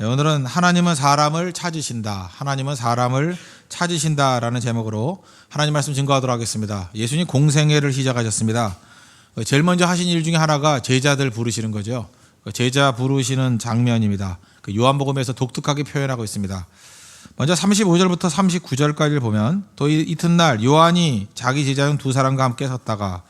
오늘은 하나님은 사람을 찾으신다. 하나님은 사람을 찾으신다라는 제목으로 하나님 말씀 증거하도록 하겠습니다. 예수님 공생애를 시작하셨습니다. 제일 먼저 하신 일 중에 하나가 제자들 부르시는 거죠. 제자 부르시는 장면입니다. 요한복음에서 독특하게 표현하고 있습니다. 먼저 35절부터 39절까지를 보면 또 이튿날 요한이 자기 제자 중 두 사람과 함께 섰다가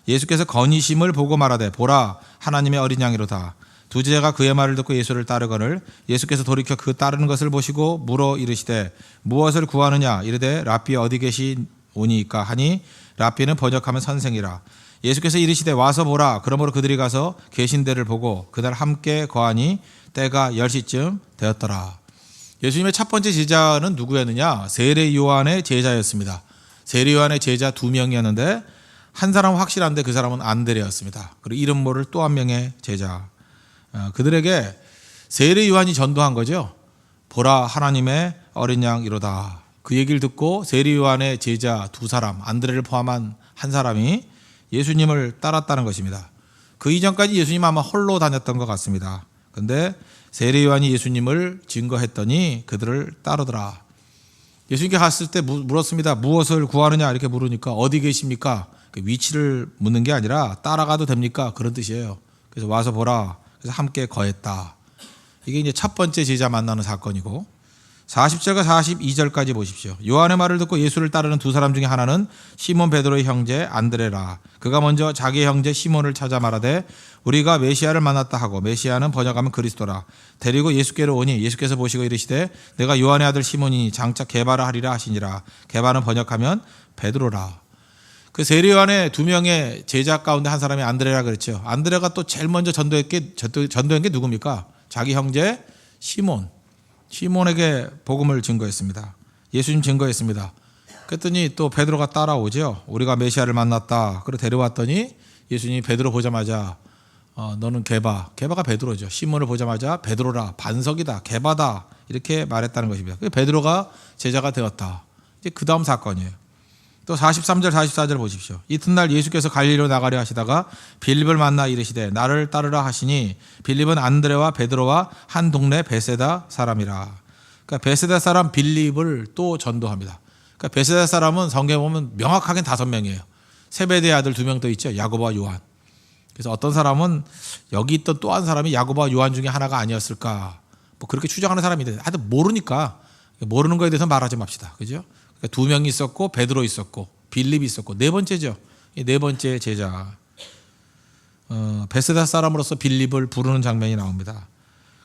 예수께서 건의심을 보고 말하되 보라 하나님의 어린 양이로다. 두 제자가 그의 말을 듣고 예수를 따르거늘 예수께서 돌이켜 그 따르는 것을 보시고 물어 이르시되 무엇을 구하느냐 이르되 랍비 어디 계시오니이까 하니 랍비는 번역하면 선생이라. 예수께서 이르시되 와서 보라. 그러므로 그들이 가서 계신 데를 보고 그날 함께 거하니 때가 10시쯤 되었더라. 예수님의 첫 번째 제자는 누구였느냐? 세례 요한의 제자였습니다. 세례 요한의 제자 2명이었는데 한 사람은 확실한데 그 사람은 안드레였습니다. 그리고 이름 모를 또 한 명의 제자. 그들에게 세례 요한이 전도한 거죠. 보라 하나님의 어린 양이로다. 그 얘기를 듣고 세례 요한의 제자 두 사람, 안드레를 포함한 한 사람이 예수님을 따랐다는 것입니다. 그 이전까지 예수님 아마 홀로 다녔던 것 같습니다. 그런데 세례 요한이 예수님을 증거했더니 그들을 따르더라. 예수님께 갔을 때 물었습니다. 무엇을 구하느냐 이렇게 물으니까 어디 계십니까? 그 위치를 묻는 게 아니라 따라가도 됩니까? 그런 뜻이에요. 그래서 와서 보라. 그래서 함께 거했다. 이게 이제 첫 번째 제자 만나는 사건이고 40절과 42절까지 보십시오. 요한의 말을 듣고 예수를 따르는 두 사람 중에 하나는 시몬 베드로의 형제 안드레라. 그가 먼저 자기의 형제 시몬을 찾아 말하되 우리가 메시아를 만났다 하고 메시아는 번역하면 그리스도라. 데리고 예수께로 오니 예수께서 보시고 이르시되 내가 요한의 아들 시몬이니 장차 게바라 하리라 하시니라. 게바는 번역하면 베드로라. 그 세례 요한의 두 명의 제자 가운데 한 사람이 안드레라 그랬죠. 안드레가 또 제일 먼저 전도한 게 누굽니까? 자기 형제 시몬. 시몬에게 복음을 증거했습니다. 예수님 증거했습니다. 그랬더니 또 베드로가 따라오죠. 우리가 메시아를 만났다. 그리고 데려왔더니 예수님이 베드로 보자마자 너는 게바가 베드로죠. 시몬을 보자마자 베드로라, 반석이다, 게바다 이렇게 말했다는 것입니다. 베드로가 제자가 되었다. 이제 그 다음 사건이에요. 또 43절 44절 보십시오. 이튿날 예수께서 갈릴리로 나가려 하시다가 빌립을 만나 이르시되 나를 따르라 하시니 빌립은 안드레와 베드로와 한 동네 베세다 사람이라. 그러니까 베세다 사람 빌립을 또 전도합니다. 그러니까 베세다 사람은 성경에 보면 명확하게 5명이에요. 세베대의 아들 2명 더 있죠. 야고보와 요한. 그래서 어떤 사람은 여기 있던 또 한 사람이 야고보와 요한 중에 하나가 아니었을까. 뭐 그렇게 추정하는 사람이 있는데 하여튼 모르니까 모르는 거에 대해서 말하지 맙시다. 그죠? 그러니까 2명이 있었고 베드로 있었고 빌립이 있었고 네 번째죠. 이 네 번째 제자 베세다 사람으로서 빌립을 부르는 장면이 나옵니다.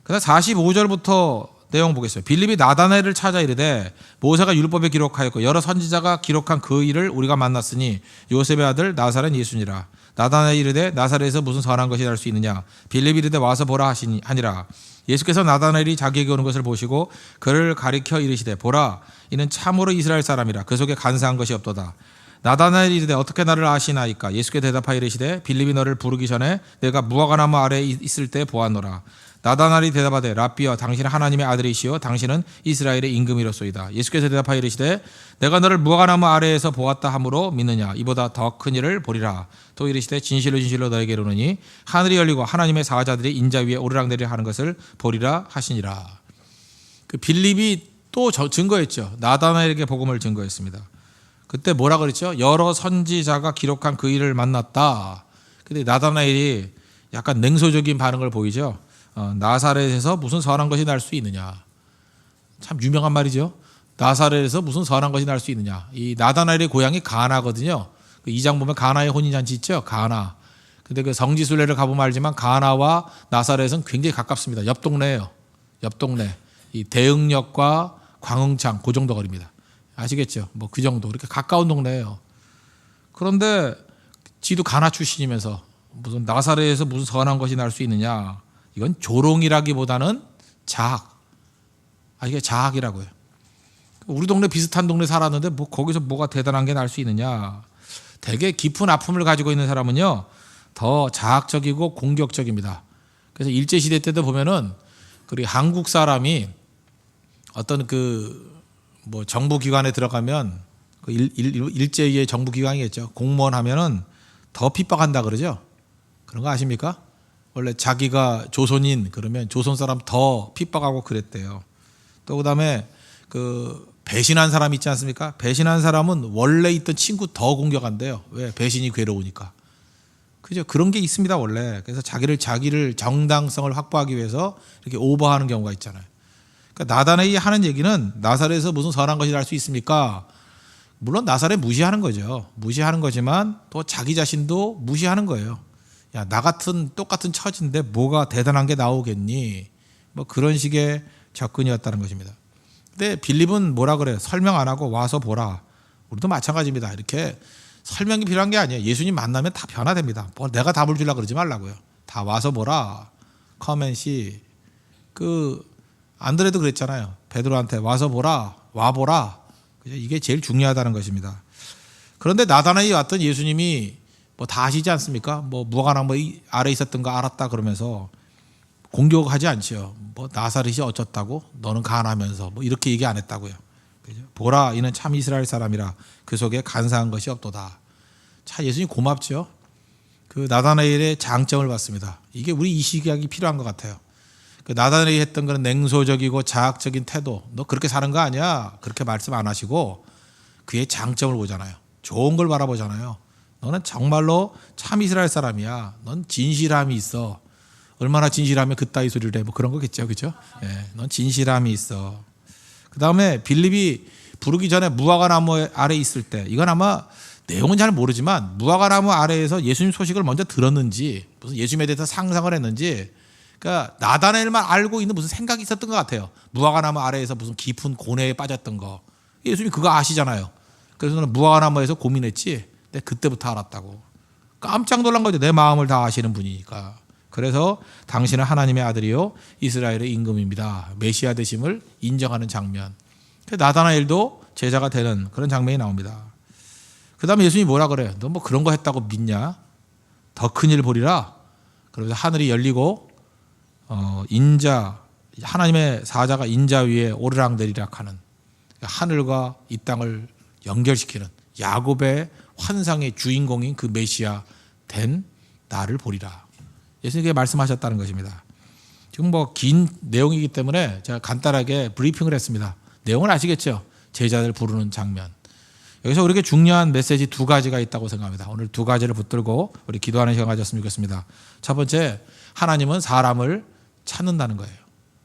그다음 45절부터 내용 보겠어요. 빌립이 나다나엘을 찾아 이르되 모세가 율법에 기록하였고 여러 선지자가 기록한 그 일을 우리가 만났으니 요셉의 아들 나사렛 예수니라. 나다나엘이 이르되 나사렛에서 무슨 선한 것이 날 수 있느냐. 빌립이 이르되 와서 보라 하니라. 예수께서 나다나엘이 자기에게 오는 것을 보시고 그를 가리켜 이르시되 보라 이는 참으로 이스라엘 사람이라. 그 속에 간사한 것이 없도다. 나다나엘이 이르되 어떻게 나를 아시나이까. 예수께 대답하여 이르시되 빌립이 너를 부르기 전에 내가 무화과나무 아래에 있을 때 보았노라. 나다나엘이 대답하되 랍비여 당신은 하나님의 아들이시요 당신은 이스라엘의 임금이로소이다. 예수께서 대답하여 이르시되 내가 너를 무화과나무 아래에서 보았다 함으로 믿느냐. 이보다 더 큰 일을 보리라. 또 이르시되 진실로 진실로 너에게 이르노니 하늘이 열리고 하나님의 사자들이 인자 위에 오르락내리락 하는 것을 보리라 하시니라. 그 빌립이 또 증거했죠. 나다나엘에게 복음을 증거했습니다. 그때 뭐라 그랬죠? 여러 선지자가 기록한 그 일을 만났다. 근데 나다나엘이 약간 냉소적인 반응을 보이죠. 나사렛에서 무슨 선한 것이 날 수 있느냐. 참 유명한 말이죠. 나사렛에서 무슨 선한 것이 날 수 있느냐. 이 나다나엘의 고향이 가나거든요. 그 2장 보면 가나의 혼인잔치 있죠. 가나. 근데 그 성지순례를 가보면 알지만 가나와 나사렛은 굉장히 가깝습니다. 옆 동네예요. 옆 동네. 이 대흥역과 광흥창 그 정도 거리입니다. 아시겠죠? 뭐 그 정도. 그렇게 가까운 동네예요. 그런데 지도 가나 출신이면서 무슨 나사렛에서 무슨 선한 것이 날 수 있느냐. 이건 조롱이라기보다는 자학. 이게 자학이라고요. 우리 동네 비슷한 동네 살았는데 뭐 거기서 뭐가 대단한 게 날 수 있느냐. 되게 깊은 아픔을 가지고 있는 사람은요. 더 자학적이고 공격적입니다. 그래서 일제시대 때도 보면은 그리고 한국 사람이 어떤 뭐 정부기관에 들어가면 일제의 정부기관이겠죠. 공무원 하면은 더 핍박한다 그러죠. 그런 거 아십니까? 원래 자기가 조선인 그러면 조선 사람 더 핍박하고 그랬대요. 또 그다음에 그 배신한 사람 있지 않습니까? 배신한 사람은 원래 있던 친구 더 공격한대요. 왜? 배신이 괴로우니까. 그죠? 그런 게 있습니다, 원래. 그래서 자기를 정당성을 확보하기 위해서 이렇게 오버하는 경우가 있잖아요. 그러니까 나다나엘이 하는 얘기는 나사렛에서 무슨 선한 것이 날 수 있습니까? 물론 나사렛 무시하는 거죠. 무시하는 거지만 또 자기 자신도 무시하는 거예요. 야, 나 같은 똑같은 처지인데 뭐가 대단한 게 나오겠니? 뭐 그런 식의 접근이었다는 것입니다. 근데 빌립은 뭐라 그래요? 설명 안 하고 와서 보라. 우리도 마찬가지입니다. 이렇게 설명이 필요한 게 아니에요. 예수님 만나면 다 변화됩니다. 뭐 내가 답을 주려고 그러지 말라고요. 다 와서 보라. come and see. 그 안드레도 그랬잖아요. 베드로한테 와서 보라. 와보라. 이게 제일 중요하다는 것입니다. 그런데 나다나엘이 왔던 예수님이 뭐 다 아시지 않습니까? 뭐 무화과나무 아래 있었던 거 알았다 그러면서 공격하지 않죠. 뭐 나사렛이 어쩌다고? 너는 간하면서 뭐 이렇게 얘기 안 했다고요. 보라, 이는 참 이스라엘 사람이라 그 속에 간사한 것이 없도다. 참 예수님 고맙죠. 그 나다나엘의 장점을 봤습니다. 이게 우리 이 시각이 필요한 것 같아요. 그 나다나엘이 했던 그런 냉소적이고 자학적인 태도, 너 그렇게 사는 거 아니야? 그렇게 말씀 안 하시고 그의 장점을 보잖아요. 좋은 걸 바라보잖아요. 너는 정말로 참 이스라엘 사람이야. 넌 진실함이 있어. 얼마나 진실하면 그따위 소리를 해. 뭐 그런 거겠죠. 그죠? 예, 넌 진실함이 있어. 그 다음에 빌립이 부르기 전에 무화과나무 아래 있을 때, 이건 아마 내용은 잘 모르지만 무화과나무 아래에서 예수님 소식을 먼저 들었는지 무슨 예수님에 대해서 상상을 했는지, 그러니까 나다나엘만 알고 있는 무슨 생각이 있었던 것 같아요. 무화과나무 아래에서 무슨 깊은 고뇌에 빠졌던 거. 예수님이 그거 아시잖아요. 그래서 너는 무화과나무에서 고민했지. 근데 그때부터 알았다고. 깜짝 놀란 거죠. 내 마음을 다 아시는 분이니까. 그래서 당신은 하나님의 아들이요 이스라엘의 임금입니다. 메시아 되심을 인정하는 장면. 나다나엘도 제자가 되는 그런 장면이 나옵니다. 그 다음에 예수님이 뭐라 그래요? 너 뭐 그런 거 했다고 믿냐? 더 큰 일 보리라. 그러면서 하늘이 열리고 하나님의 사자가 인자 위에 오르락내리락 하는, 하늘과 이 땅을 연결시키는 야곱의 환상의 주인공인 그 메시아 된 나를 보리라. 예수님께 말씀하셨다는 것입니다. 지금 뭐 긴 내용이기 때문에 제가 간단하게 브리핑을 했습니다. 내용을 아시겠죠? 제자들 부르는 장면. 여기서 우리에게 중요한 메시지 두 가지가 있다고 생각합니다. 오늘 두 가지를 붙들고 우리 기도하는 시간 가졌으면 좋겠습니다. 첫 번째, 하나님은 사람을 찾는다는 거예요.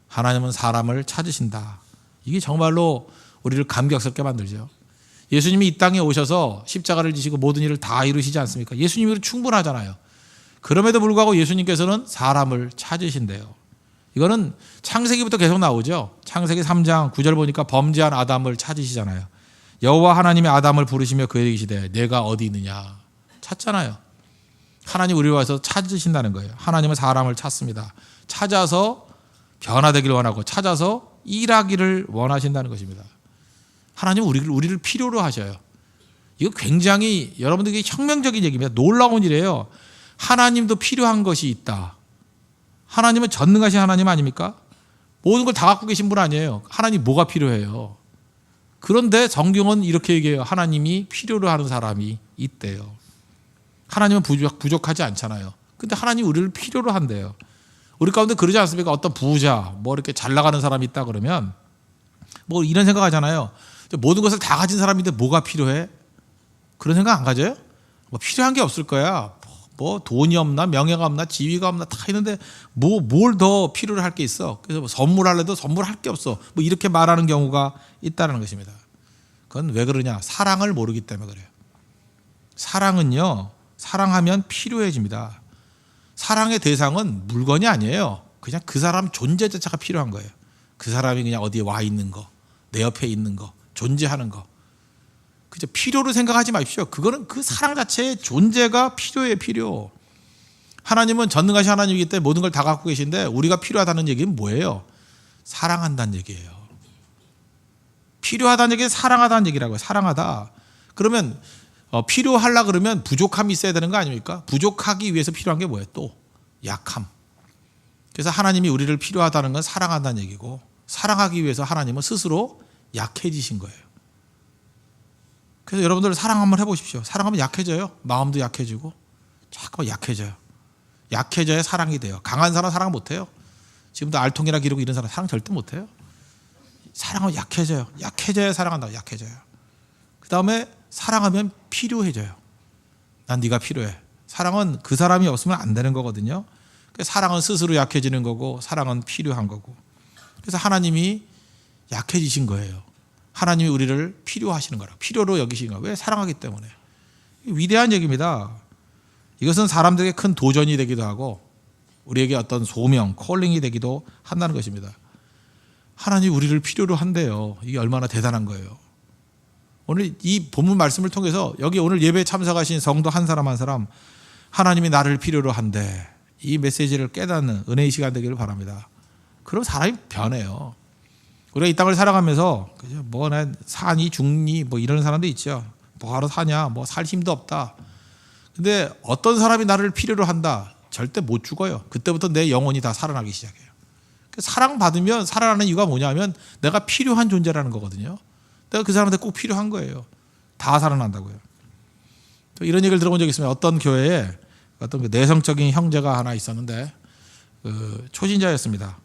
하나님은 사람을 찾으신다. 이게 정말로 우리를 감격스럽게 만들죠. 예수님이 이 땅에 오셔서 십자가를 지시고 모든 일을 다 이루시지 않습니까? 예수님으로 충분하잖아요. 그럼에도 불구하고 예수님께서는 사람을 찾으신대요. 이거는 창세기부터 계속 나오죠. 창세기 3장 9절 보니까 범죄한 아담을 찾으시잖아요. 여호와 하나님이 아담을 부르시며 그에게 이르시되 내가 어디 있느냐. 찾잖아요. 하나님 우리를 와서 찾으신다는 거예요. 하나님은 사람을 찾습니다. 찾아서 변화되기를 원하고 찾아서 일하기를 원하신다는 것입니다. 하나님은 우리를 필요로 하셔요. 이거 굉장히 여러분들에게 혁명적인 얘기입니다. 놀라운 일이에요. 하나님도 필요한 것이 있다. 하나님은 전능하신 하나님 아닙니까? 모든 걸 다 갖고 계신 분 아니에요. 하나님 뭐가 필요해요? 그런데 성경은 이렇게 얘기해요. 하나님이 필요로 하는 사람이 있대요. 하나님은 부족하지 않잖아요. 근데 하나님이 우리를 필요로 한대요. 우리 가운데 그러지 않습니까? 어떤 부자, 뭐 이렇게 잘 나가는 사람이 있다 그러면 뭐 이런 생각 하잖아요. 모든 것을 다 가진 사람인데 뭐가 필요해? 그런 생각 안 가져요? 뭐 필요한 게 없을 거야. 뭐 돈이 없나, 명예가 없나, 지위가 없나 다 있는데 뭘 더 필요로 할 게 있어? 그래서 뭐 선물할래도 선물할 게 없어. 뭐 이렇게 말하는 경우가 있다는 것입니다. 그건 왜 그러냐? 사랑을 모르기 때문에 그래요. 사랑은요, 사랑하면 필요해집니다. 사랑의 대상은 물건이 아니에요. 그냥 그 사람 존재 자체가 필요한 거예요. 그 사람이 그냥 어디에 와 있는 거, 내 옆에 있는 거, 존재하는 거. 그죠? 필요로 생각하지 마십시오. 그거는 그 사랑 자체의 존재가 필요해, 필요. 하나님은 전능하신 하나님이기 때문에 모든 걸 다 갖고 계신데 우리가 필요하다는 얘기는 뭐예요? 사랑한다는 얘기예요. 필요하다는 얘기는 사랑하다는 얘기라고요. 사랑하다. 그러면 필요하려 그러면 부족함이 있어야 되는 거 아닙니까? 부족하기 위해서 필요한 게 뭐예요? 또 약함. 그래서 하나님이 우리를 필요하다는 건 사랑한다는 얘기고, 사랑하기 위해서 하나님은 스스로 약해지신 거예요. 그래서 여러분들 사랑 한번 해보십시오. 사랑하면 약해져요. 마음도 약해지고 자꾸만 약해져요. 약해져야 사랑이 돼요. 강한 사람 사랑 못해요. 지금도 알통이나 기르고 이런 사람 사랑 절대 못해요. 사랑은 약해져요. 약해져야 사랑한다. 약해져요. 그 다음에 사랑하면 필요해져요. 난 네가 필요해. 사랑은 그 사람이 없으면 안 되는 거거든요. 사랑은 스스로 약해지는 거고 사랑은 필요한 거고. 그래서 하나님이 약해지신 거예요. 하나님이 우리를 필요하시는 거라. 필요로 여기시는 거예요. 왜? 사랑하기 때문에. 위대한 얘기입니다. 이것은 사람들에게 큰 도전이 되기도 하고 우리에게 어떤 소명, 콜링이 되기도 한다는 것입니다. 하나님이 우리를 필요로 한대요. 이게 얼마나 대단한 거예요. 오늘 이 본문 말씀을 통해서 여기 오늘 예배에 참석하신 성도 한 사람 한 사람 하나님이 나를 필요로 한대. 이 메시지를 깨닫는 은혜의 시간 되기를 바랍니다. 그럼 사람이 변해요. 우리가 이 땅을 살아가면서 뭐 난 사니 죽니 뭐 이런 사람도 있죠. 뭐하러 사냐 뭐 살 힘도 없다. 근데 어떤 사람이 나를 필요로 한다. 절대 못 죽어요. 그때부터 내 영혼이 다 살아나기 시작해요. 사랑받으면 살아나는 이유가 뭐냐면 내가 필요한 존재라는 거거든요. 내가 그 사람한테 꼭 필요한 거예요. 다 살아난다고요. 또 이런 얘기를 들어본 적이 있습니다. 어떤 교회에 어떤 그 내성적인 형제가 하나 있었는데 그 초신자였습니다.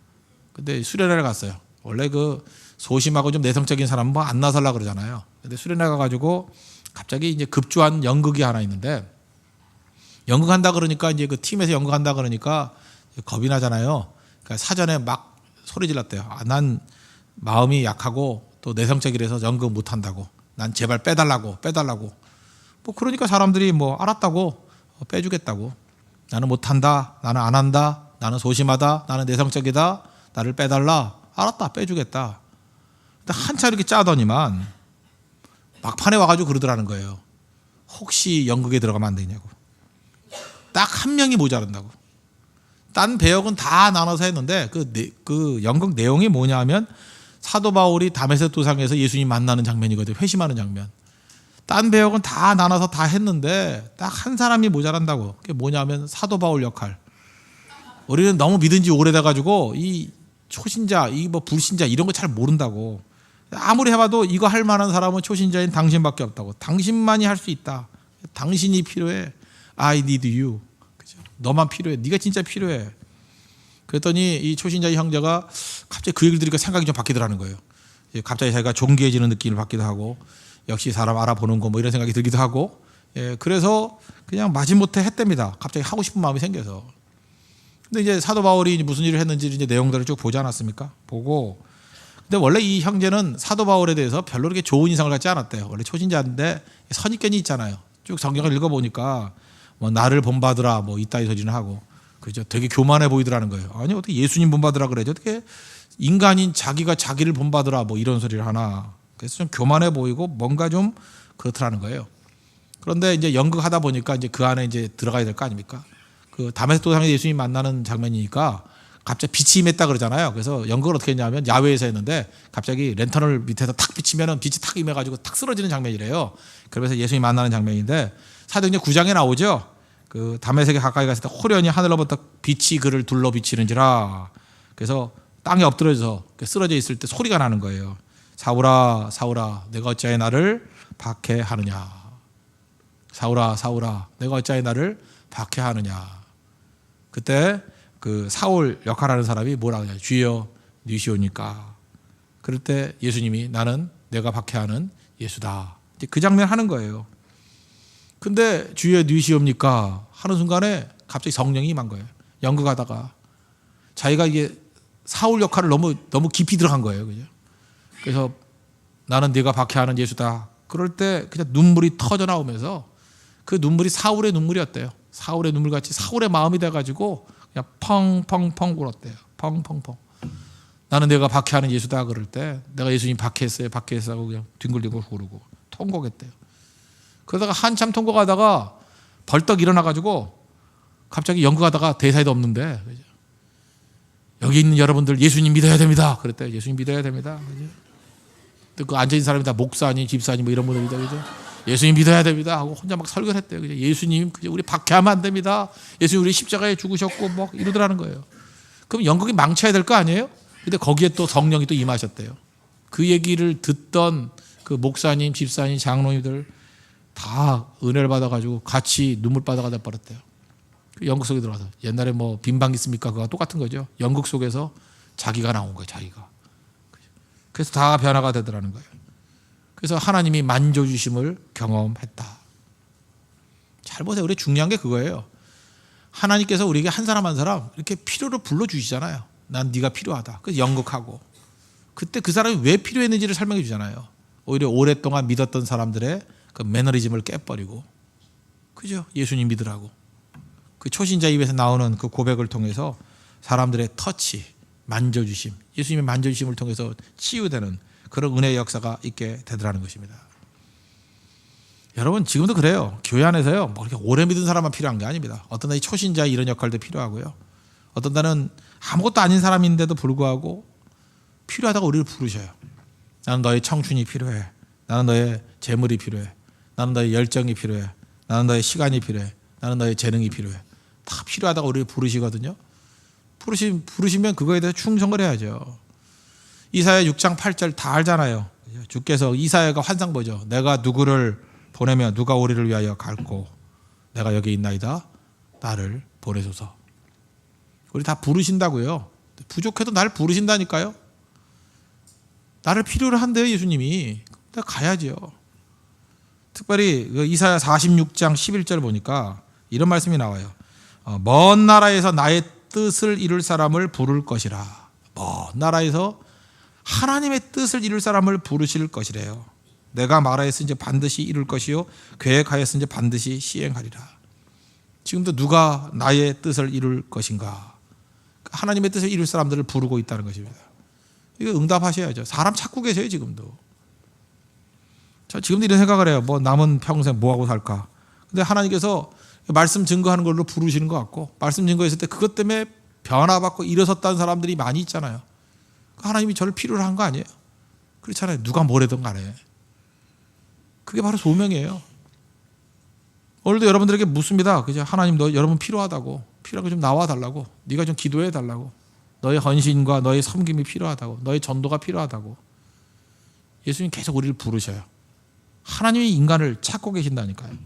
근데 수련회를 갔어요. 원래 그 소심하고 좀 내성적인 사람은 뭐 안 나설라 그러잖아요. 근데 수련회 가가지고 갑자기 이제 급주한 연극이 하나 있는데 연극한다 그러니까 이제 그 팀에서 연극한다 그러니까 겁이 나잖아요. 그러니까 사전에 막 소리 질렀대요. 아, 난 마음이 약하고 또 내성적이라서 연극 못 한다고. 난 제발 빼달라고. 뭐 그러니까 사람들이 뭐 알았다고 빼주겠다고. 나는 못 한다. 나는 안 한다. 나는 소심하다. 나는 내성적이다. 나를 빼달라. 알았다. 빼주겠다. 근데 한참 이렇게 짜더니만 막판에 와가지고 그러더라는 거예요. 혹시 연극에 들어가면 안 되냐고. 딱 한 명이 모자란다고. 딴 배역은 다 나눠서 했는데 그 연극 내용이 뭐냐 하면 사도 바울이 다메섹 도상에서 예수님 만나는 장면이거든요. 회심하는 장면. 딴 배역은 다 나눠서 다 했는데 딱 한 사람이 모자란다고. 그게 뭐냐면 사도 바울 역할. 우리는 너무 믿은 지 오래돼가지고 이 초신자, 이 뭐 불신자 이런 거 잘 모른다고. 아무리 해봐도 이거 할 만한 사람은 초신자인 당신밖에 없다고. 당신만이 할 수 있다. 당신이 필요해. I need you. 그죠? 너만 필요해. 네가 진짜 필요해. 그랬더니 이 초신자의 형제가 갑자기 그 얘기를 들으니까 생각이 좀 바뀌더라는 거예요. 갑자기 자기가 존귀해지는 느낌을 받기도 하고 역시 사람 알아보는 거 뭐 이런 생각이 들기도 하고 그래서 그냥 마지못해 했답니다. 갑자기 하고 싶은 마음이 생겨서. 근데 이제 사도 바울이 무슨 일을 했는지 이제 내용들을 쭉 보지 않았습니까? 보고. 근데 원래 이 형제는 사도 바울에 대해서 별로 그렇게 좋은 인상을 갖지 않았대요. 원래 초신자인데 선입견이 있잖아요. 쭉 성경을 읽어보니까 뭐 나를 본받으라 뭐 이따위 소리는 하고 그죠? 되게 교만해 보이더라는 거예요. 아니 어떻게 예수님 본받으라 그래요? 어떻게 인간인 자기가 자기를 본받으라 뭐 이런 소리를 하나. 그래서 좀 교만해 보이고 뭔가 좀 그렇더라는 거예요. 그런데 이제 연극하다 보니까 이제 그 안에 이제 들어가야 될 거 아닙니까? 그 다메섹 도상에 예수님 만나는 장면이니까 갑자기 빛이 임했다 그러잖아요. 그래서 연극을 어떻게 했냐면 야외에서 했는데 갑자기 랜턴을 밑에서 탁 비치면은 빛이 탁 임해가지고 탁 쓰러지는 장면이래요. 그러면서 예수님 만나는 장면인데 사도행전 9장에 나오죠. 그 다메섹에 가까이 갔을 때 호련히 하늘로부터 빛이 그를 둘러 비치는지라. 그래서 땅에 엎드려서 쓰러져 있을 때 소리가 나는 거예요. 사울아 사울아 내가 어찌하여 나를 박해하느냐. 사울아 사울아 내가 어찌하여 나를 박해하느냐. 그때 그 사울 역할하는 사람이 뭐라 하냐. 주여 니시오니까. 그럴 때 예수님이 나는 내가 박해하는 예수다. 이제 그 장면 하는 거예요. 근데 주여 니시옵니까 하는 순간에 갑자기 성령이 임한 거예요. 연극하다가 자기가 이게 사울 역할을 너무 깊이 들어간 거예요. 그죠? 그래서 나는 네가 박해하는 예수다. 그럴 때 그냥 눈물이 터져 나오면서 그 눈물이 사울의 눈물이었대요. 사울의 눈물같이 사울의 마음이 돼가지고 그냥 펑펑펑 울었대요. 펑펑펑. 나는 내가 박해하는 예수다. 그럴 때 내가 예수님 박해했어요. 하고 그냥 뒹굴뒹굴 구르고 통곡했대요. 그러다가 한참 통곡하다가 벌떡 일어나가지고 갑자기 연극하다가 대사에도 없는데 그죠? 여기 있는 여러분들 예수님 믿어야 됩니다. 그랬대. 예수님 믿어야 됩니다. 그죠? 또 그 앉아있는 사람이 다 목사니 집사니 뭐 이런 분들이다. 그죠? 예수님 믿어야 됩니다 하고 혼자 막 설교를 했대요. 그죠? 예수님 우리 박해하면 안 됩니다. 예수님 우리 십자가에 죽으셨고 뭐 이러더라는 거예요. 그럼 연극이 망쳐야 될 거 아니에요? 근데 거기에 또 성령이 또 임하셨대요. 그 얘기를 듣던 그 목사님, 집사님, 장로님들 다 은혜를 받아가지고 같이 눈물바다가 돼버렸대요. 연극 속에 들어가서 옛날에 뭐 빈방 있습니까? 그거 똑같은 거죠. 연극 속에서 자기가 나온 거예요. 자기가. 그래서 다 변화가 되더라는 거예요. 그래서 하나님이 만져주심을 경험했다. 잘 보세요. 우리 중요한 게 그거예요. 하나님께서 우리에게 한 사람 한 사람 이렇게 필요로 불러주시잖아요. 난 네가 필요하다. 그래서 연극하고 그때 그 사람이 왜 필요했는지를 설명해 주잖아요. 오히려 오랫동안 믿었던 사람들의 그 매너리즘을 깨버리고, 그죠? 예수님 믿으라고. 그 초신자 입에서 나오는 그 고백을 통해서 사람들의 터치, 만져주심, 예수님의 만져주심을 통해서 치유되는 그런 은혜의 역사가 있게 되더라는 것입니다. 여러분 지금도 그래요. 교회 안에서요, 뭐 이렇게 오래 믿은 사람만 필요한 게 아닙니다. 어떤 날이 초신자 이런 역할도 필요하고요. 어떤 날은 아무것도 아닌 사람인데도 불구하고 필요하다고 우리를 부르셔요. 나는 너의 청춘이 필요해. 나는 너의 재물이 필요해. 나는 너의 열정이 필요해. 나는 너의 시간이 필요해. 나는 너의 재능이 필요해. 다 필요하다고 우리를 부르시거든요. 부르시면 그거에 대해서 충성을 해야죠. 이사야 6장 8절 다 알잖아요. 주께서 이사야가 환상 보죠. 내가 누구를 보내며 누가 우리를 위하여 갈고 내가 여기 있나이다. 나를 보내소서. 우리 다 부르신다고요. 부족해도 날 부르신다니까요. 나를 필요로 한대요, 예수님이. 내가 가야죠. 특별히 이사야 46장 11절 보니까 이런 말씀이 나와요. 먼 나라에서 나의 뜻을 이룰 사람을 부를 것이라. 먼 나라에서 하나님의 뜻을 이룰 사람을 부르실 것이래요. 내가 말하였은지 반드시 이룰 것이요 계획하였은지 반드시 시행하리라. 지금도 누가 나의 뜻을 이룰 것인가? 하나님의 뜻을 이룰 사람들을 부르고 있다는 것입니다. 이거 응답하셔야죠. 사람 찾고 계세요, 지금도. 저 지금도 이런 생각을 해요. 뭐 남은 평생 뭐하고 살까? 근데 하나님께서 말씀 증거하는 걸로 부르시는 것 같고, 말씀 증거했을 때 그것 때문에 변화받고 일어섰다는 사람들이 많이 있잖아요. 하나님이 저를 필요로 한 거 아니에요? 그렇잖아요. 누가 뭐래든 간에. 그게 바로 소명이에요. 오늘도 여러분들에게 묻습니다. 그죠? 하나님, 여러분 필요하다고. 필요한 거 좀 나와 달라고. 네가 좀 기도해 달라고. 너의 헌신과 너의 섬김이 필요하다고. 너의 전도가 필요하다고. 예수님 계속 우리를 부르셔요. 하나님이 인간을 찾고 계신다니까요.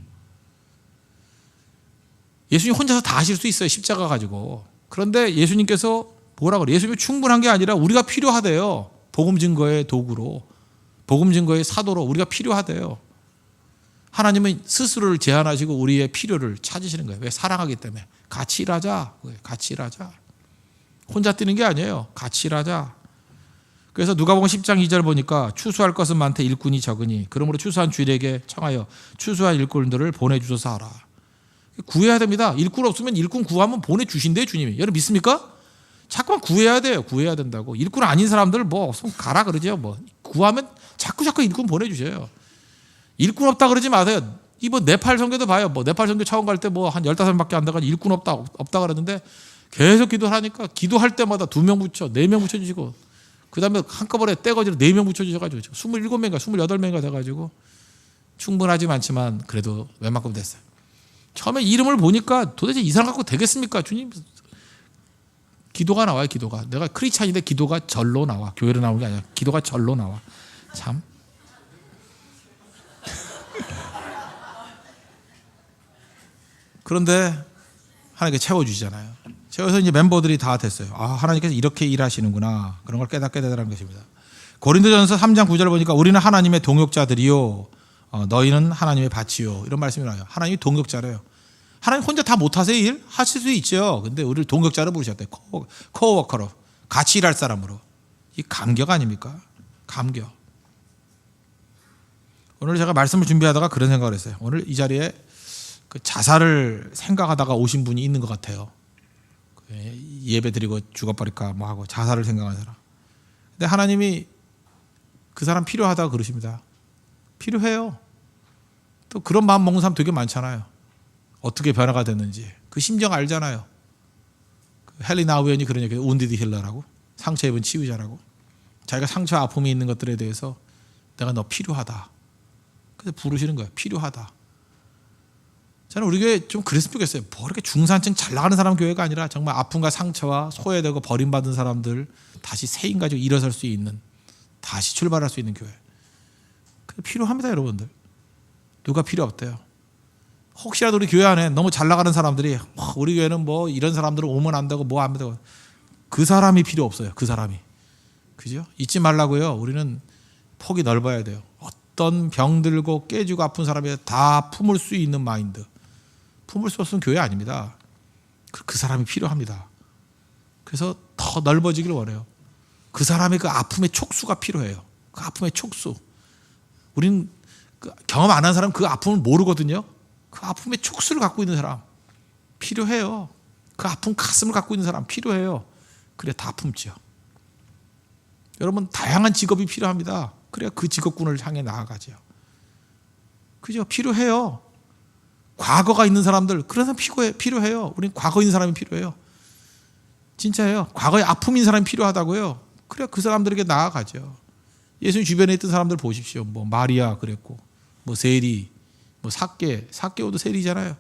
예수님 혼자서 다 하실 수 있어요. 십자가 가지고. 그런데 예수님께서 뭐라 그래요? 예수님이 충분한 게 아니라 우리가 필요하대요. 복음 증거의 도구로, 복음 증거의 사도로 우리가 필요하대요. 하나님은 스스로를 제한하시고 우리의 필요를 찾으시는 거예요. 왜? 사랑하기 때문에. 같이 일하자. 같이 일하자. 혼자 뛰는 게 아니에요. 같이 일하자. 그래서 누가복음 10장 2절 보니까 추수할 것은 많되 일꾼이 적으니 그러므로 추수한 주일에게 청하여 추수한 일꾼들을 보내주소서 하라. 구해야 됩니다. 일꾼 없으면 일꾼 구하면 보내주신대요, 주님이. 여러분 믿습니까? 자꾸만 구해야 돼요. 구해야 된다고. 일꾼 아닌 사람들 뭐 없으면 가라 그러죠. 뭐 구하면 자꾸 일꾼 보내주셔요. 일꾼 없다 그러지 마세요. 이번 네팔 선교도 봐요. 뭐 네팔 선교 처음 갈 때 뭐 한 15명밖에 안 돼가지고 일꾼 없다 그러는데 계속 기도하니까 기도할 때마다 2명 붙여, 4명 붙여주시고 그 다음에 한꺼번에 떼거지로 4명 붙여주셔가지고 27명인가 28명인가 돼가지고 충분하지 않지만 그래도 웬만큼 됐어요. 처음에 이름을 보니까 도대체 이 사람 갖고 되겠습니까? 주님. 기도가 나와요. 기도가. 내가 크리스찬인데 기도가 절로 나와. 교회로 나오는 게 아니라 기도가 절로 나와. 참. 그런데 하나님께 채워주시잖아요. 채워서 이제 멤버들이 다 됐어요. 아, 하나님께서 이렇게 일하시는구나. 그런 걸 깨닫게 되라는 것입니다. 고린도전서 3장 9절 보니까 우리는 하나님의 동역자들이요. 너희는 하나님의 밭이요. 이런 말씀이 나와요. 하나님이 동역자래요. 하나님 혼자 다 못하세요, 일? 하실 수 있죠. 근데 우리를 동역자로 부르셨대요. 코워커로. 같이 일할 사람으로. 이 감격 아닙니까? 감격. 오늘 제가 말씀을 준비하다가 그런 생각을 했어요. 오늘 이 자리에 그 자살을 생각하다가 오신 분이 있는 것 같아요. 예배 드리고 죽어버릴까 뭐 하고 자살을 생각하는 사람. 근데 하나님이 그 사람 필요하다고 그러십니다. 필요해요. 또 그런 마음 먹는 사람 되게 많잖아요. 어떻게 변화가 됐는지 그 심정 알잖아요. 헨리 나우엔이 그런 얘기해요. 운디드 힐러라고. 상처 입은 치유자라고. 자기가 상처 아픔이 있는 것들에 대해서 내가 너 필요하다. 그래서 부르시는 거예요. 필요하다. 저는 우리 교회 좀 그랬으면 좋겠어요. 뭐 이렇게 중산층 잘 나가는 사람 교회가 아니라 정말 아픔과 상처와 소외되고 버림받은 사람들 다시 새 힘 가지고 일어설 수 있는, 다시 출발할 수 있는 교회. 그게 필요합니다, 여러분들. 누가 필요 없대요. 혹시라도 우리 교회 안에 너무 잘 나가는 사람들이 우리 교회는 뭐 이런 사람들은 오면 안 되고 뭐 안 되고, 그 사람이 필요 없어요. 그 사람이. 그죠? 잊지 말라고요. 우리는 폭이 넓어야 돼요. 어떤 병들고 깨지고 아픈 사람이 다 품을 수 있는 마인드. 품을 수 없으면 교회 아닙니다. 그 사람이 필요합니다. 그래서 더 넓어지길 원해요. 그 사람의 그 아픔의 촉수가 필요해요. 그 아픔의 촉수. 우리는 경험 안 한 사람 그 아픔을 모르거든요. 그 아픔의 촉수를 갖고 있는 사람 필요해요. 그 아픈 가슴을 갖고 있는 사람 필요해요. 그래 다 품죠. 여러분 다양한 직업이 필요합니다. 그래야 그 직업군을 향해 나아가죠. 그죠? 필요해요. 과거가 있는 사람들 그래서 필요해요. 우린 과거 있는 사람이 필요해요. 진짜예요. 과거에 아픔인 사람이 필요하다고요. 그래야 그 사람들에게 나아가죠. 예수님 주변에 있던 사람들 보십시오. 뭐 마리아 그랬고, 뭐 세리, 뭐 삭개오도 세리잖아요.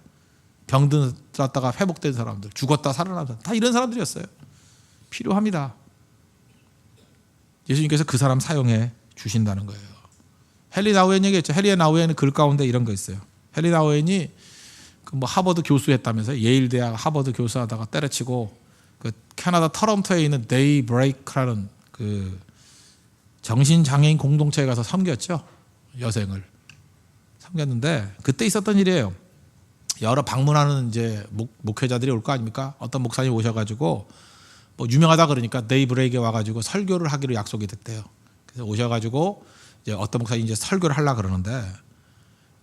병들었다가 회복된 사람들, 죽었다 살아난 사람, 다 이런 사람들이었어요. 필요합니다. 예수님께서 그 사람 사용해 주신다는 거예요. 헨리 나우엔 얘기했죠. 헨리 나우엔의 글 가운데 이런 거 있어요. 헨리 나우엔이 그 뭐 하버드 교수했다면서, 예일 대학 하버드 교수하다가 때려치고 그 캐나다 토론토에 있는 데이브레이크라는 그 정신장애인 공동체에 가서 섬겼죠. 여생을 섬겼는데 그때 있었던 일이에요. 여러 방문하는 이제 목회자들이 올 거 아닙니까? 어떤 목사님 오셔가지고 뭐 유명하다 그러니까 데이브레이크에 와가지고 설교를 하기로 약속이 됐대요. 그래서 오셔가지고 이제 어떤 목사님 이제 설교를 하려 그러는데,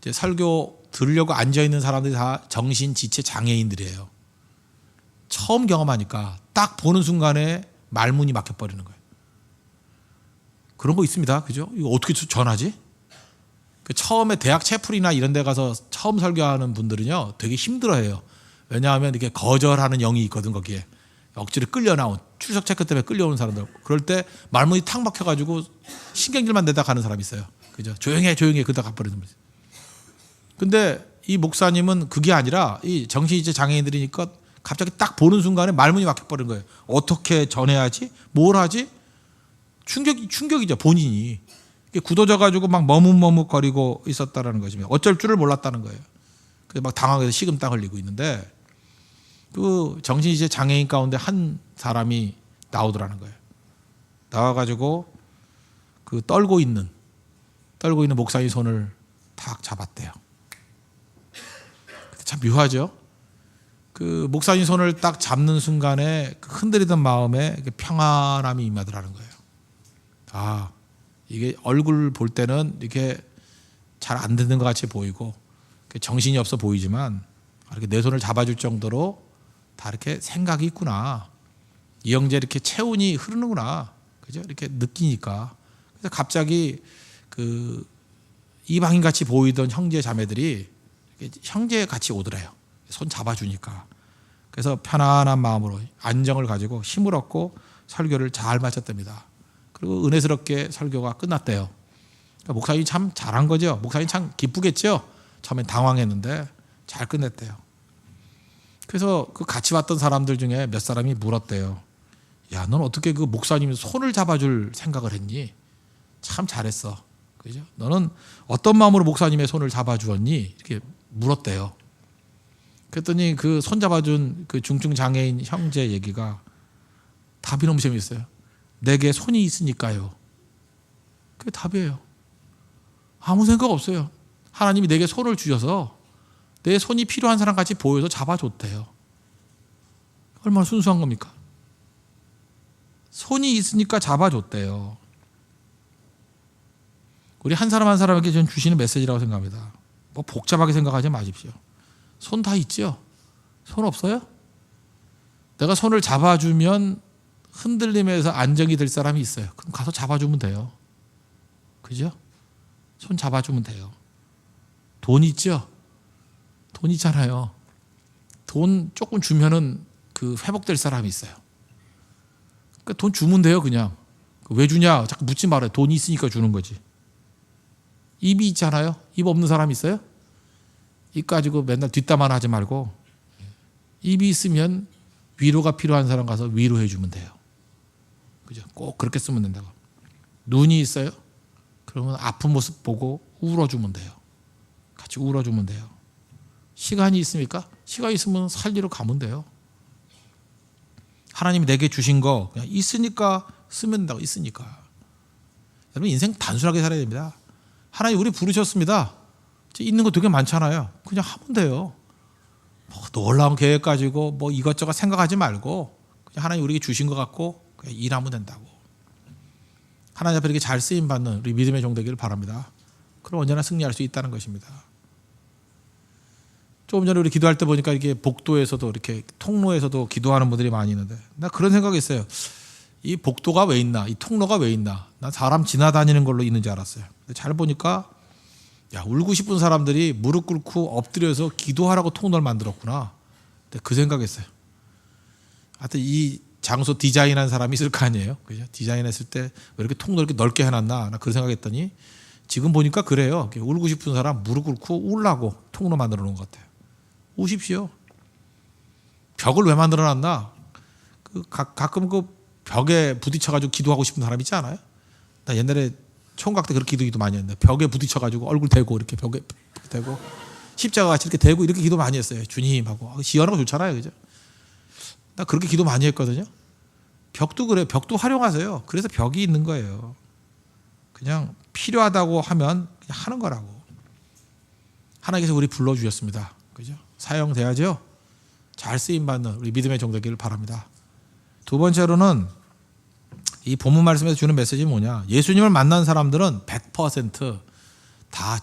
이제 설교 들으려고 앉아 있는 사람들이 다 정신 지체 장애인들이에요. 처음 경험하니까 딱 보는 순간에 말문이 막혀버리는 거예요. 그런 거 있습니다. 그죠? 이거 어떻게 전하지? 처음에 대학 채플이나 이런 데 가서 처음 설교하는 분들은요 되게 힘들어해요. 왜냐하면 이렇게 거절하는 영이 있거든. 거기에 억지로 끌려 나온, 출석 체크 때문에 끌려오는 사람들. 그럴 때 말문이 탁 막혀가지고 신경질만 내다 가는 사람이 있어요. 그죠? 조용해 그러다 가버리는 거지. 근데 이 목사님은 그게 아니라 이 정신이체 장애인들이니까 갑자기 딱 보는 순간에 말문이 막혀버린 거예요. 어떻게 전해야지? 뭘 하지? 충격이죠. 본인이 굳어져가지고 막 머뭇머뭇거리고 있었다라는 것이며 어쩔 줄을 몰랐다는 거예요. 그래서 막 당황해서 식은땀 흘리고 있는데, 그 정신이체 장애인 가운데 한 사람이 나오더라는 거예요. 나와가지고 그 떨고 있는 목사님 손을 탁 잡았대요. 참 묘하죠. 그 목사님 손을 딱 잡는 순간에 그 흔들리던 마음에 평안함이 임하더라는 거예요. 아, 이게 얼굴 볼 때는 이렇게 잘 안 듣는 것 같이 보이고 정신이 없어 보이지만 이렇게 내 손을 잡아줄 정도로 다 이렇게 생각이 있구나. 이 형제 이렇게 체온이 흐르는구나. 그죠? 이렇게 느끼니까. 그래서 갑자기 그 이방인 같이 보이던 형제 자매들이 형제 같이 오더래요. 손 잡아주니까. 그래서 편안한 마음으로 안정을 가지고 힘을 얻고 설교를 잘 마쳤답니다. 그리고 은혜스럽게 설교가 끝났대요. 그러니까 목사님이 참 잘한 거죠. 목사님이 참 기쁘겠죠. 처음엔 당황했는데 잘 끝냈대요. 그래서 그 같이 왔던 사람들 중에 몇 사람이 물었대요. 야, 넌 어떻게 그 목사님 손을 잡아줄 생각을 했니? 참 잘했어. 그죠? 너는 어떤 마음으로 목사님의 손을 잡아주었니? 이렇게 물었대요. 그랬더니 그 손 잡아준 그 중증 장애인 형제 얘기가 답이 너무 재미있어요. 내게 손이 있으니까요. 그게 답이에요. 아무 생각 없어요. 하나님이 내게 손을 주셔서 내 손이 필요한 사람 같이 보여서 잡아줬대요. 얼마나 순수한 겁니까? 손이 있으니까 잡아줬대요. 우리 한 사람 한 사람에게 저는 주시는 메시지라고 생각합니다. 뭐 복잡하게 생각하지 마십시오. 손 다 있죠? 손 없어요? 내가 손을 잡아주면 흔들림에서 안정이 될 사람이 있어요. 그럼 가서 잡아주면 돼요. 그죠? 손 잡아주면 돼요. 돈 있죠? 돈 있잖아요. 돈 조금 주면은 그 회복될 사람이 있어요. 그러니까 돈 주면 돼요, 그냥. 왜 주냐? 자꾸 묻지 말아요. 돈이 있으니까 주는 거지. 입이 있잖아요. 입 없는 사람 있어요? 입 가지고 맨날 뒷담화 하지 말고 입이 있으면 위로가 필요한 사람 가서 위로해 주면 돼요. 그죠? 꼭 그렇게 쓰면 된다고. 눈이 있어요? 그러면 아픈 모습 보고 울어주면 돼요. 같이 울어주면 돼요. 시간이 있습니까? 시간이 있으면 살리러 가면 돼요. 하나님이 내게 주신 거 그냥 있으니까 쓰면 된다고. 있으니까. 여러분 인생 단순하게 살아야 됩니다. 하나님 우리 부르셨습니다. 있는 거 되게 많잖아요. 그냥 하면 돼요. 뭐 놀라운 계획 가지고 뭐 이것저것 생각하지 말고 그냥 하나님 우리에게 주신 것 갖고 그냥 일하면 된다고. 하나님 앞에 이렇게 잘 쓰임 받는 우리 믿음의 종 되기를 바랍니다. 그럼 언제나 승리할 수 있다는 것입니다. 조금 전에 우리 기도할 때 보니까 이게 복도에서도 이렇게 통로에서도 기도하는 분들이 많이 있는데 나 그런 생각이 있어요. 이 복도가 왜 있나? 이 통로가 왜 있나? 난 사람 지나다니는 걸로 있는 줄 알았어요. 근데 잘 보니까 야, 울고 싶은 사람들이 무릎 꿇고 엎드려서 기도하라고 통로를 만들었구나. 근데 그 생각했어요. 하여튼 이 장소 디자인한 사람이 있을 거 아니에요. 그죠? 디자인했을 때 왜 이렇게 통로를 이렇게 넓게 해놨나? 나 그런 생각했더니 지금 보니까 그래요. 울고 싶은 사람 무릎 꿇고 울라고 통로 만들어 놓은 것 같아요. 우십시오. 벽을 왜 만들어 놨나? 가끔 그 벽에 부딪혀가지고 기도하고 싶은 사람 있지 않아요? 나 옛날에 총각 때 그렇게 기도 많이 했는데 벽에 부딪혀가지고 얼굴 대고 이렇게 벽에 대고 십자가 같이 이렇게 대고 이렇게 기도 많이 했어요. 주님 하고. 시원하고 좋잖아요. 그죠? 나 그렇게 기도 많이 했거든요. 벽도 그래요. 벽도 활용하세요. 그래서 벽이 있는 거예요. 그냥 필요하다고 하면 그냥 하는 거라고. 하나님께서 우리 불러주셨습니다. 그죠? 사용돼야죠. 잘 쓰임받는 우리 믿음의 종 되기를 바랍니다. 두 번째로는 이 본문 말씀에서 주는 메시지는 뭐냐? 예수님을 만난 사람들은 100%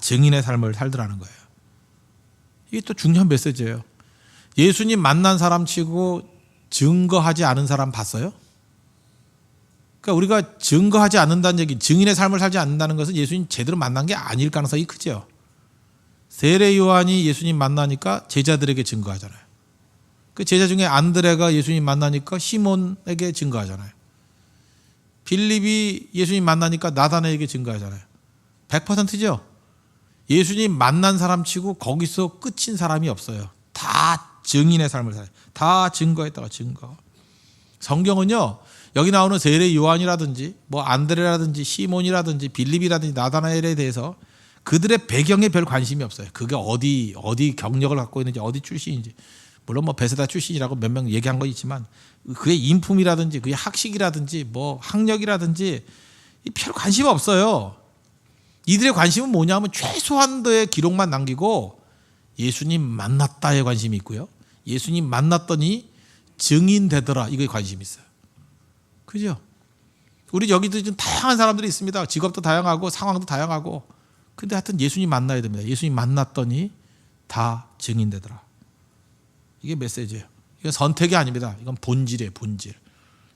증인의 삶을 살더라는 거예요. 이게 또 중요한 메시지예요. 예수님 만난 사람 치고 증거하지 않은 사람 봤어요? 그러니까 우리가 증거하지 않는다는 얘기, 증인의 삶을 살지 않는다는 것은 예수님 제대로 만난 게 아닐 가능성이 크죠. 세례 요한이 예수님 만나니까 제자들에게 증거하잖아요. 그 제자 중에 안드레가 예수님 만나니까 시몬에게 증거하잖아요. 빌립이 예수님 만나니까 나다나에게 증거하잖아요. 100%죠. 예수님 만난 사람 치고 거기서 끝인 사람이 없어요. 다 증인의 삶을 살아요. 다 증거했다가 증거. 성경은요, 여기 나오는 세례 요한이라든지 뭐 안드레라든지 시몬이라든지 빌립이라든지 나다나엘에 대해서 그들의 배경에 별 관심이 없어요. 그게 어디 경력을 갖고 있는지 어디 출신인지. 물론 뭐 베세다 출신이라고 몇 명 얘기한 거 있지만 그의 인품이라든지 그의 학식이라든지 뭐 학력이라든지 별 관심 없어요. 이들의 관심은 뭐냐면 최소한도의 기록만 남기고 예수님 만났다에 관심이 있고요. 예수님 만났더니 증인되더라. 이거에 관심이 있어요. 그죠? 우리 여기도 좀 다양한 사람들이 있습니다. 직업도 다양하고 상황도 다양하고. 근데 하여튼 예수님 만나야 됩니다. 예수님 만났더니 다 증인되더라. 이게 메시지예요. 이건 선택이 아닙니다. 이건 본질이에요. 본질.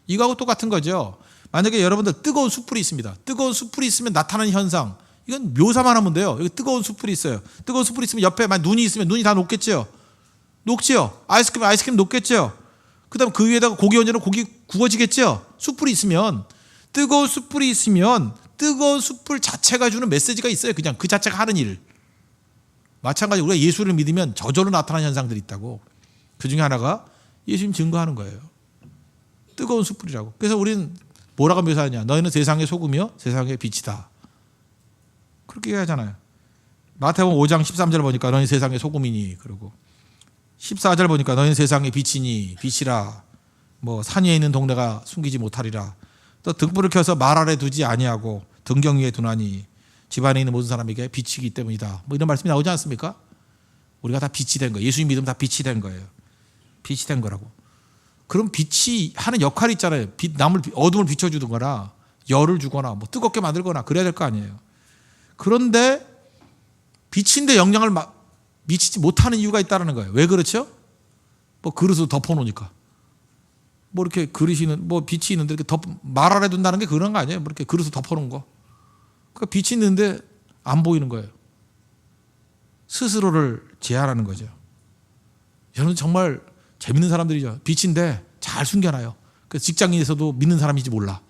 이거하고 똑같은 거죠. 만약에 여러분들 뜨거운 숯불이 있습니다. 뜨거운 숯불이 있으면 나타나는 현상. 이건 묘사만 하면 돼요. 여기 뜨거운 숯불이 있어요. 뜨거운 숯불이 있으면 옆에 만약 눈이 있으면 눈이 다 녹겠죠. 녹지요. 아이스크림 녹겠죠. 그다음 그 위에다가 고기 얹으면 고기 구워지겠죠. 숯불이 있으면 뜨거운 숯불이 있으면 뜨거운 숯불 자체가 주는 메시지가 있어요. 그냥 그 자체가 하는 일. 마찬가지로 우리가 예수를 믿으면 저절로 나타나는 현상들이 있다고. 그 중에 하나가 예수님 증거하는 거예요. 뜨거운 숯불이라고. 그래서 우리는 뭐라고 묘사하냐? 너희는 세상의 소금이요 세상의 빛이다. 그렇게 얘기하잖아요. 마태복음 5장 13절 보니까 너희 세상의 소금이니 그러고 14절 보니까 너희는 세상의 빛이니 빛이라. 뭐 산 위에 있는 동네가 숨기지 못하리라. 또 등불을 켜서 말 아래 두지 아니하고 등경 위에 두나니 집안에 있는 모든 사람에게 빛이기 때문이다. 뭐 이런 말씀이 나오지 않습니까? 우리가 다 빛이 된 거예요. 예수님 믿으면 다 빛이 된 거예요. 빛이 된 거라고. 그럼 빛이 하는 역할이 있잖아요. 어둠을 비춰주거나 열을 주거나 뭐 뜨겁게 만들거나 그래야 될 거 아니에요. 그런데 빛인데 영향을 미치지 못하는 이유가 있다는 거예요. 왜 그렇죠? 뭐 그릇을 덮어놓으니까. 뭐 이렇게 그릇이는 뭐 빛이 있는데 이렇게 말 아래 둔다는 게 그런 거 아니에요? 뭐 이렇게 그릇을 덮어놓은 거. 그러니까 빛이 있는데 안 보이는 거예요. 스스로를 제한하는 거죠. 여러분 정말 재밌는 사람들이죠. 빛인데 잘 숨겨놔요. 그래서 직장인에서도 믿는 사람인지 몰라.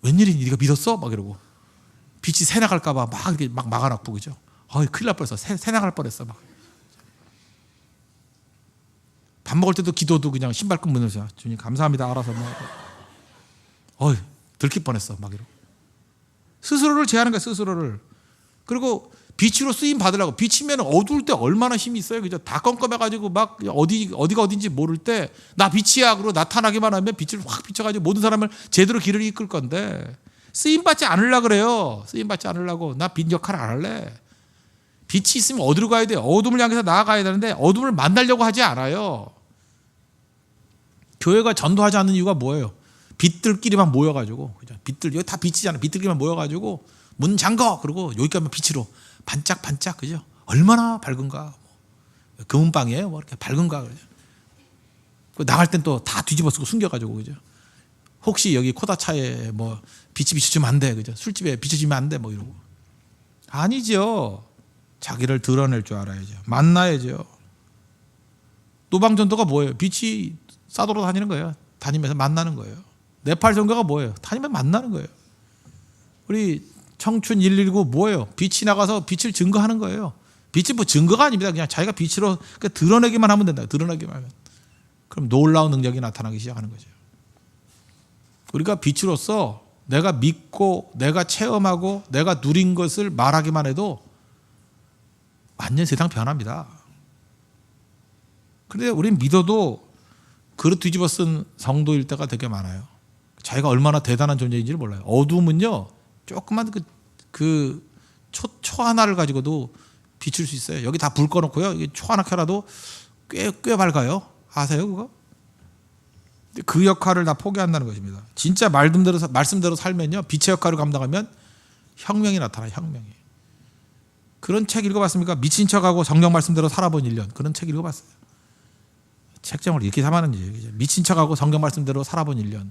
웬일이니? 네가 믿었어? 막 이러고. 빛이 새 나갈까 봐 막 이렇게 막 막아놨고 그죠? 큰일 날 뻔했어. 새 나갈 뻔했어. 막. 밥 먹을 때도 기도도 그냥 신발끈 무너져. 주님 감사합니다. 알아서 들킬 뻔했어. 막 이러고. 스스로를 제하는 거야. 스스로를. 그리고 빛으로 쓰임 받으려고. 빛이면 어두울 때 얼마나 힘이 있어요. 그죠? 다 껌껌해가지고 막 어디가 어딘지 모를 때 나 빛이야. 그러고 나타나기만 하면 빛을 확 비춰가지고 모든 사람을 제대로 길을 이끌 건데 쓰임 받지 않으려고 그래요. 쓰임 받지 않으려고. 나 빛 역할 안 할래. 빛이 있으면 어디로 가야 돼요? 어둠을 향해서 나아가야 되는데 어둠을 만나려고 하지 않아요. 교회가 전도하지 않는 이유가 뭐예요? 빛들끼리만 모여가지고, 그죠? 빛들, 여기 다 빛이잖아. 빛들끼리만 모여가지고, 문 잠궈! 그러고 여기까지만 빛으로 반짝반짝, 그죠? 얼마나 밝은가. 금은방이에요? 뭐 이렇게 밝은가. 그죠? 나갈 땐 또 다 뒤집어 쓰고 숨겨가지고, 그죠? 혹시 여기 코다차에 뭐 빛이 비춰주면 안 돼. 그죠? 술집에 비춰주면 안 돼. 뭐 이러고. 아니죠. 자기를 드러낼 줄 알아야죠. 만나야죠. 노방전도가 뭐예요? 빛이 싸돌아 다니는 거예요. 다니면서 만나는 거예요. 네팔 선교가 뭐예요? 다니면서 만나는 거예요. 우리 청춘 119 뭐예요? 빛이 나가서 빛을 증거하는 거예요. 빛이 뭐 증거가 아닙니다. 그냥 자기가 빛으로 드러내기만 하면 된다. 드러내기만 하면. 그럼 놀라운 능력이 나타나기 시작하는 거죠. 우리가 빛으로서 내가 믿고 내가 체험하고 내가 누린 것을 말하기만 해도 완전 세상 변합니다. 그런데 우리는 믿어도 그릇 뒤집어 쓴 성도일 때가 되게 많아요. 자기가 얼마나 대단한 존재인지를 몰라요. 어둠은요, 조그만 초 하나를 가지고도 비출 수 있어요. 여기 다 불 꺼놓고요. 초 하나 켜라도 꽤 밝아요. 아세요, 그거? 근데 그 역할을 다 포기한다는 것입니다. 진짜 말씀대로 살면요, 빛의 역할을 감당하면 혁명이 나타나요, 혁명이. 그런 책 읽어봤습니까? 미친 척하고 성경 말씀대로 살아본 1년. 그런 책 읽어봤어요. 책정을 이렇게 삼았는지. 미친 척하고 성경 말씀대로 살아본 1년.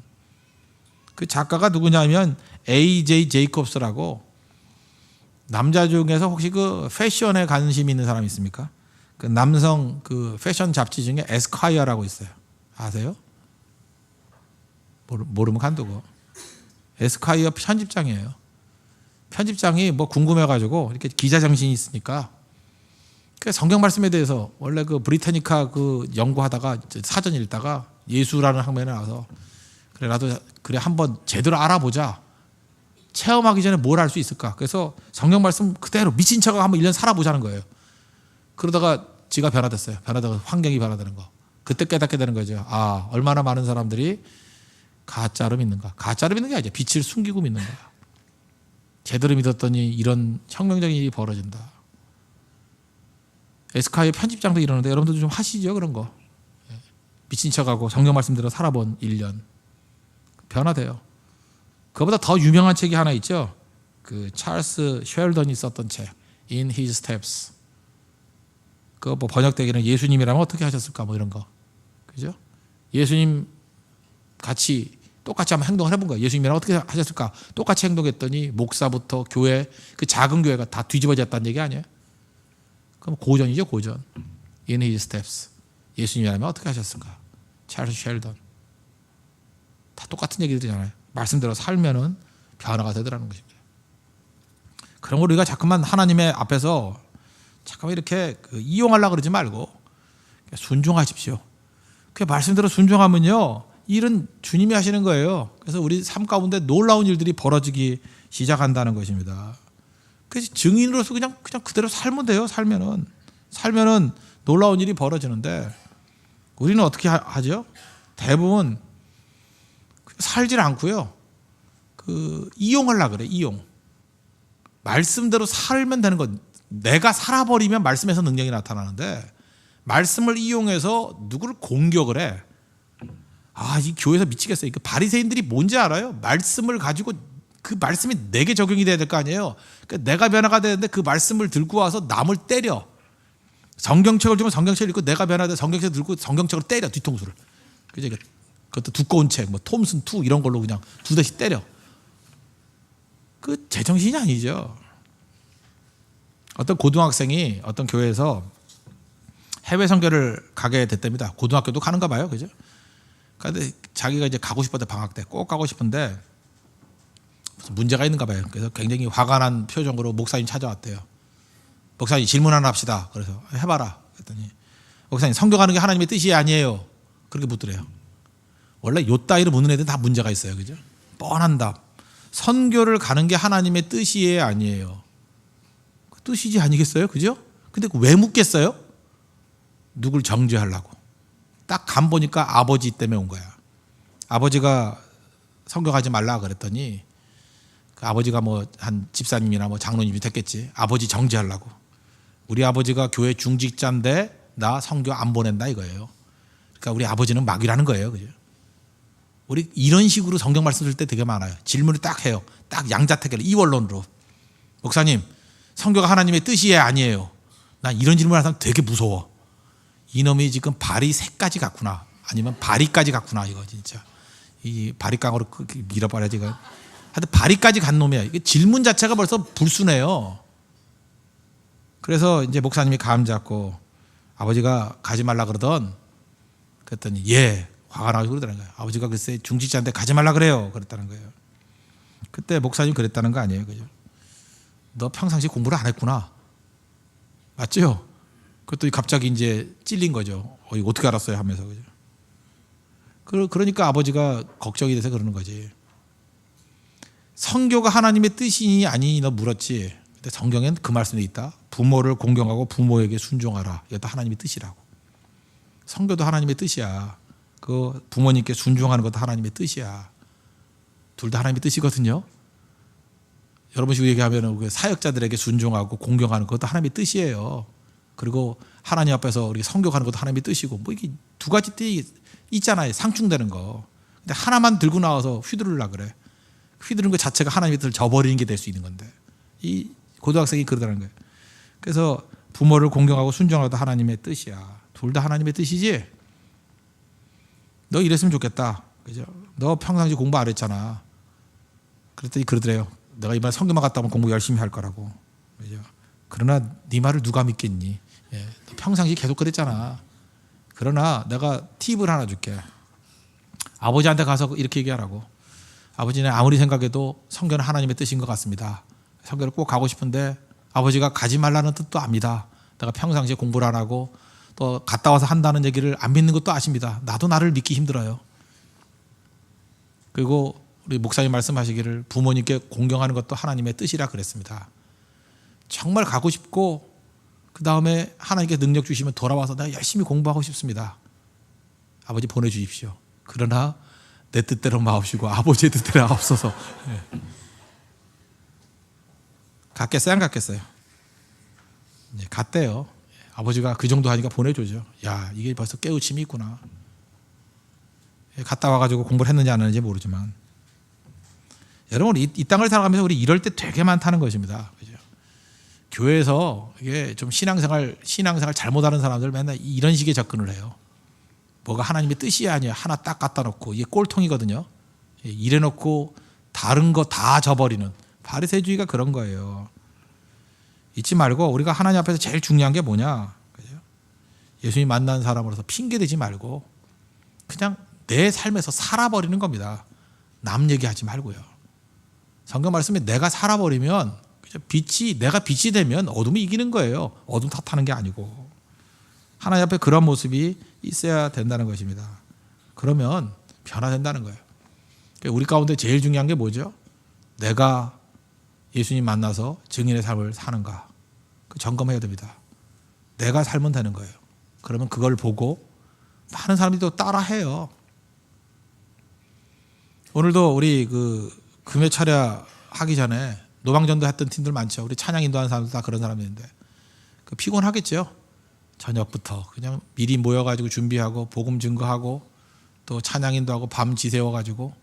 그 작가가 누구냐면 A.J. 제이콥스라고, 남자 중에서 혹시 그 패션에 관심 있는 사람 있습니까? 그 남성 그 패션 잡지 중에 에스콰이어라고 있어요. 아세요? 모르면 간두고. 에스콰이어 편집장이에요. 편집장이 뭐 궁금해가지고 이렇게 기자 정신이 있으니까 그 성경 말씀에 대해서 원래 그 브리타니카 그 연구하다가 사전 읽다가 예수라는 학문에 나와서 그래 나도 그래 한번 제대로 알아보자. 체험하기 전에 뭘 할 수 있을까? 그래서 성경 말씀 그대로 미친 척하고 한번 1년 살아보자는 거예요. 그러다가 지가 변화됐어요. 변화다가 환경이 변화되는 거. 그때 깨닫게 되는 거죠. 아, 얼마나 많은 사람들이 가짜로 믿는가. 가짜로 믿는 게 아니죠. 빛을 숨기고 믿는 거야. 제대로 믿었더니 이런 혁명적인 일이 벌어진다. 에스카의 편집장도 이러는데 여러분들도 좀 하시죠, 그런 거. 미친 척하고 성경 말씀대로 살아본 1년. 변화돼요. 그거보다 더 유명한 책이 하나 있죠. 그 찰스 쉘던이 썼던 책, In His Steps. 그거 뭐 번역되기는 예수님이라면 어떻게 하셨을까, 뭐 이런 거. 그죠? 예수님 똑같이 한번 행동을 해본 거예요. 예수님이랑 어떻게 하셨을까? 똑같이 행동했더니 목사부터 교회, 그 작은 교회가 다 뒤집어졌다는 얘기 아니에요? 그럼 고전이죠, 고전. In His Steps. 예수님이라면 어떻게 하셨을까? 찰스 쉘던. 다 똑같은 얘기들이잖아요. 말씀대로 살면은 변화가 되더라는 것입니다. 그런 걸 우리가 자꾸만 하나님의 앞에서 자꾸만 이렇게 이용하려고 그러지 말고 순종하십시오. 그 말씀대로 순종하면요, 일은 주님이 하시는 거예요. 그래서 우리 삶 가운데 놀라운 일들이 벌어지기 시작한다는 것입니다. 그래서 증인으로서 그냥 그대로 살면 돼요. 살면은 놀라운 일이 벌어지는데 우리는 어떻게 하죠? 대부분 살질 않고요. 이용하려고 그래. 이용. 말씀대로 살면 되는 것. 내가 살아버리면 말씀에서 능력이 나타나는데 말씀을 이용해서 누구를 공격을 해. 아, 이 교회에서 미치겠어요. 그 바리새인들이 뭔지 알아요? 말씀을 가지고 그 말씀이 내게 적용이 돼야 될 거 아니에요. 그러니까 내가 변화가 되는데 그 말씀을 들고 와서 남을 때려. 성경책을 주면 성경책을 읽고 내가 변화돼 성경책 들고 성경책으로 때려, 뒤통수를. 그죠? 그것도 두꺼운 책, 뭐 톰슨 2 이런 걸로 그냥 2대씩 때려. 그 제정신이 아니죠. 어떤 고등학생이 어떤 교회에서 해외 선교를 가게 됐답니다. 고등학교도 가는가 봐요, 그죠? 근데 자기가 이제 가고 싶었대, 방학 때 꼭 가고 싶은데 무슨 문제가 있는가 봐요. 그래서 굉장히 화가 난 표정으로 목사님 찾아왔대요. 목사님 질문 하나 합시다. 그래서 해봐라. 그랬더니 목사님, 선교가는 게 하나님의 뜻이 아니에요. 그렇게 묻더래요. 원래 요 따위로 묻는 애들은 다 문제가 있어요, 그죠? 뻔한 답. 선교를 가는 게 하나님의 뜻이에요, 아니에요? 뜻이지 아니겠어요? 그죠? 근데 왜 묻겠어요? 누굴 정죄하려고. 딱 간 보니까 아버지 때문에 온 거야. 아버지가 성경하지 말라 그랬더니 그 아버지가 뭐 한 집사님이나 뭐 장로님이 됐겠지. 아버지 정죄하려고. 우리 아버지가 교회 중직자인데 나 성교 안 보낸다 이거예요. 그러니까 우리 아버지는 마귀라는 거예요. 그죠? 우리 이런 식으로 성경 말씀 쓸 때 되게 많아요. 질문을 딱 해요. 딱 양자택일 이원론으로. 목사님, 성교가 하나님의 뜻이에요, 아니에요? 난 이런 질문을 하는 사람 되게 무서워. 이놈이 지금 발이 새까지 갔구나. 아니면 발이까지 갔구나. 이거 진짜. 이 바리깡으로 밀어버려야지. 이거. 하여튼 발이까지 간 놈이야. 이게 질문 자체가 벌써 불순해요. 그래서 이제 목사님이 감 잡고 아버지가 가지 말라 그러던 그랬더니 예, 화가 나고 그러더라는 거예요. 아버지가 글쎄 중직자인데 가지 말라 그래요. 그랬다는 거예요. 그때 목사님 그랬다는 거 아니에요. 그죠? 너 평상시 공부를 안 했구나. 맞죠? 그것도 갑자기 이제 찔린 거죠. 이거 어떻게 알았어요? 하면서. 그죠? 그러니까 아버지가 걱정이 돼서 그러는 거지. 성교가 하나님의 뜻이니 아니니 너 물었지. 근데 성경엔 그 말씀이 있다. 부모를 공경하고 부모에게 순종하라. 이것도 하나님의 뜻이라고. 성교도 하나님의 뜻이야. 그 부모님께 순종하는 것도 하나님의 뜻이야. 둘 다 하나님의 뜻이거든요. 여러분식 얘기하면 사역자들에게 순종하고 공경하는 것도 하나님의 뜻이에요. 그리고 하나님 앞에서 우리 성교하는 것도 하나님의 뜻이고 뭐 이게 두 가지 뜻이 있잖아요. 상충되는 거. 근데 하나만 들고 나와서 휘두르려고 그래. 휘두르는 것 자체가 하나님의 뜻을 저버리는 게 될 수 있는 건데 이 고등학생이 그러다는 거예요. 그래서 부모를 공경하고 순종하도 하나님의 뜻이야. 둘 다 하나님의 뜻이지. 너 이랬으면 좋겠다. 그죠? 너 평상시 공부 안 했잖아. 그랬더니 그러더래요. 내가 이번에 성경만 갔다 오면 공부 열심히 할 거라고. 그죠? 그러나 네 말을 누가 믿겠니? 예, 너 평상시 계속 그랬잖아. 그러나 내가 팁을 하나 줄게. 아버지한테 가서 이렇게 얘기하라고. 아버지는 아무리 생각해도 성경은 하나님의 뜻인 것 같습니다. 성경을 꼭 가고 싶은데 아버지가 가지 말라는 뜻도 압니다. 내가 평상시에 공부를 안 하고 또 갔다 와서 한다는 얘기를 안 믿는 것도 아십니다. 나도 나를 믿기 힘들어요. 그리고 우리 목사님 말씀하시기를 부모님께 공경하는 것도 하나님의 뜻이라 그랬습니다. 정말 가고 싶고 그 다음에 하나님께 능력 주시면 돌아와서 내가 열심히 공부하고 싶습니다. 아버지 보내주십시오. 그러나 내 뜻대로 마옵시고 아버지의 뜻대로 없어서. 네. 갔겠어요? 안 갔겠어요? 네, 갔대요. 아버지가 그 정도 하니까 보내줘죠. 야, 이게 벌써 깨우침이 있구나. 갔다 와가지고 공부를 했는지 안 했는지 모르지만 여러분 이 땅을 살아가면서 우리 이럴 때 되게 많다는 것입니다. 그죠? 교회에서 이게 좀 신앙생활 잘못하는 사람들 맨날 이런 식의 접근을 해요. 뭐가 하나님의 뜻이 아니야. 하나 딱 갖다 놓고 이게 꼴통이거든요. 이래 놓고 다른 거 다 져버리는 바리새주의가 그런 거예요. 잊지 말고 우리가 하나님 앞에서 제일 중요한 게 뭐냐. 그죠? 예수님 만난 사람으로서 핑계대지 말고 그냥 내 삶에서 살아버리는 겁니다. 남 얘기하지 말고요. 성경 말씀에 내가 살아버리면 내가 빛이 되면 어둠이 이기는 거예요. 어둠 탓하는 게 아니고. 하나님 앞에 그런 모습이 있어야 된다는 것입니다. 그러면 변화된다는 거예요. 우리 가운데 제일 중요한 게 뭐죠? 내가 예수님 만나서 증인의 삶을 사는가. 그 점검해야 됩니다. 내가 살면 되는 거예요. 그러면 그걸 보고 많은 사람들이 또 따라해요. 오늘도 우리 금요 차례 하기 전에 노방전도 했던 팀들 많죠. 우리 찬양 인도하는 사람들 다 그런 사람들인데 피곤하겠죠. 저녁부터 그냥 미리 모여가지고 준비하고 복음 증거하고 또 찬양 인도하고 밤 지새워가지고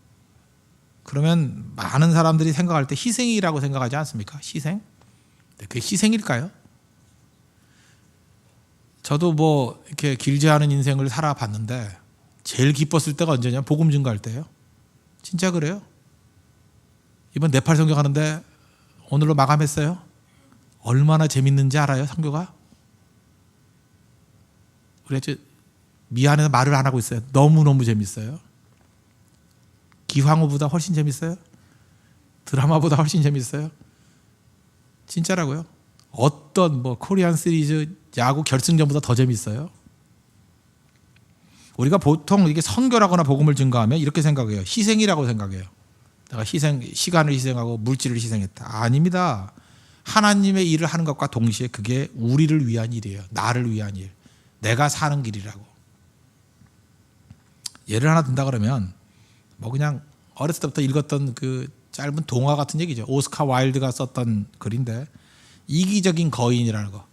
그러면 많은 사람들이 생각할 때 희생이라고 생각하지 않습니까? 희생? 그게 희생일까요? 저도 뭐 이렇게 길지 않은 인생을 살아봤는데 제일 기뻤을 때가 언제냐? 복음 증거할 때예요. 진짜 그래요. 이번 네팔 선교하는데 오늘로 마감했어요. 얼마나 재밌는지 알아요? 선교가? 우리 미안해서 말을 안 하고 있어요. 너무너무 재밌어요. 기황후보다 훨씬 재밌어요. 드라마보다 훨씬 재밌어요. 진짜라고요. 어떤 코리안 시리즈 야구 결승전보다 더 재밌어요. 우리가 보통 이게 선교라거나 복음을 증거하면 이렇게 생각해요. 희생이라고 생각해요. 내가 시간을 희생하고 물질을 희생했다. 아닙니다. 하나님의 일을 하는 것과 동시에 그게 우리를 위한 일이에요. 나를 위한 일. 내가 사는 길이라고. 예를 하나 든다 그러면 뭐 그냥 어렸을 때부터 읽었던 그 짧은 동화 같은 얘기죠. 오스카 와일드가 썼던 글인데 이기적인 거인이라는 거.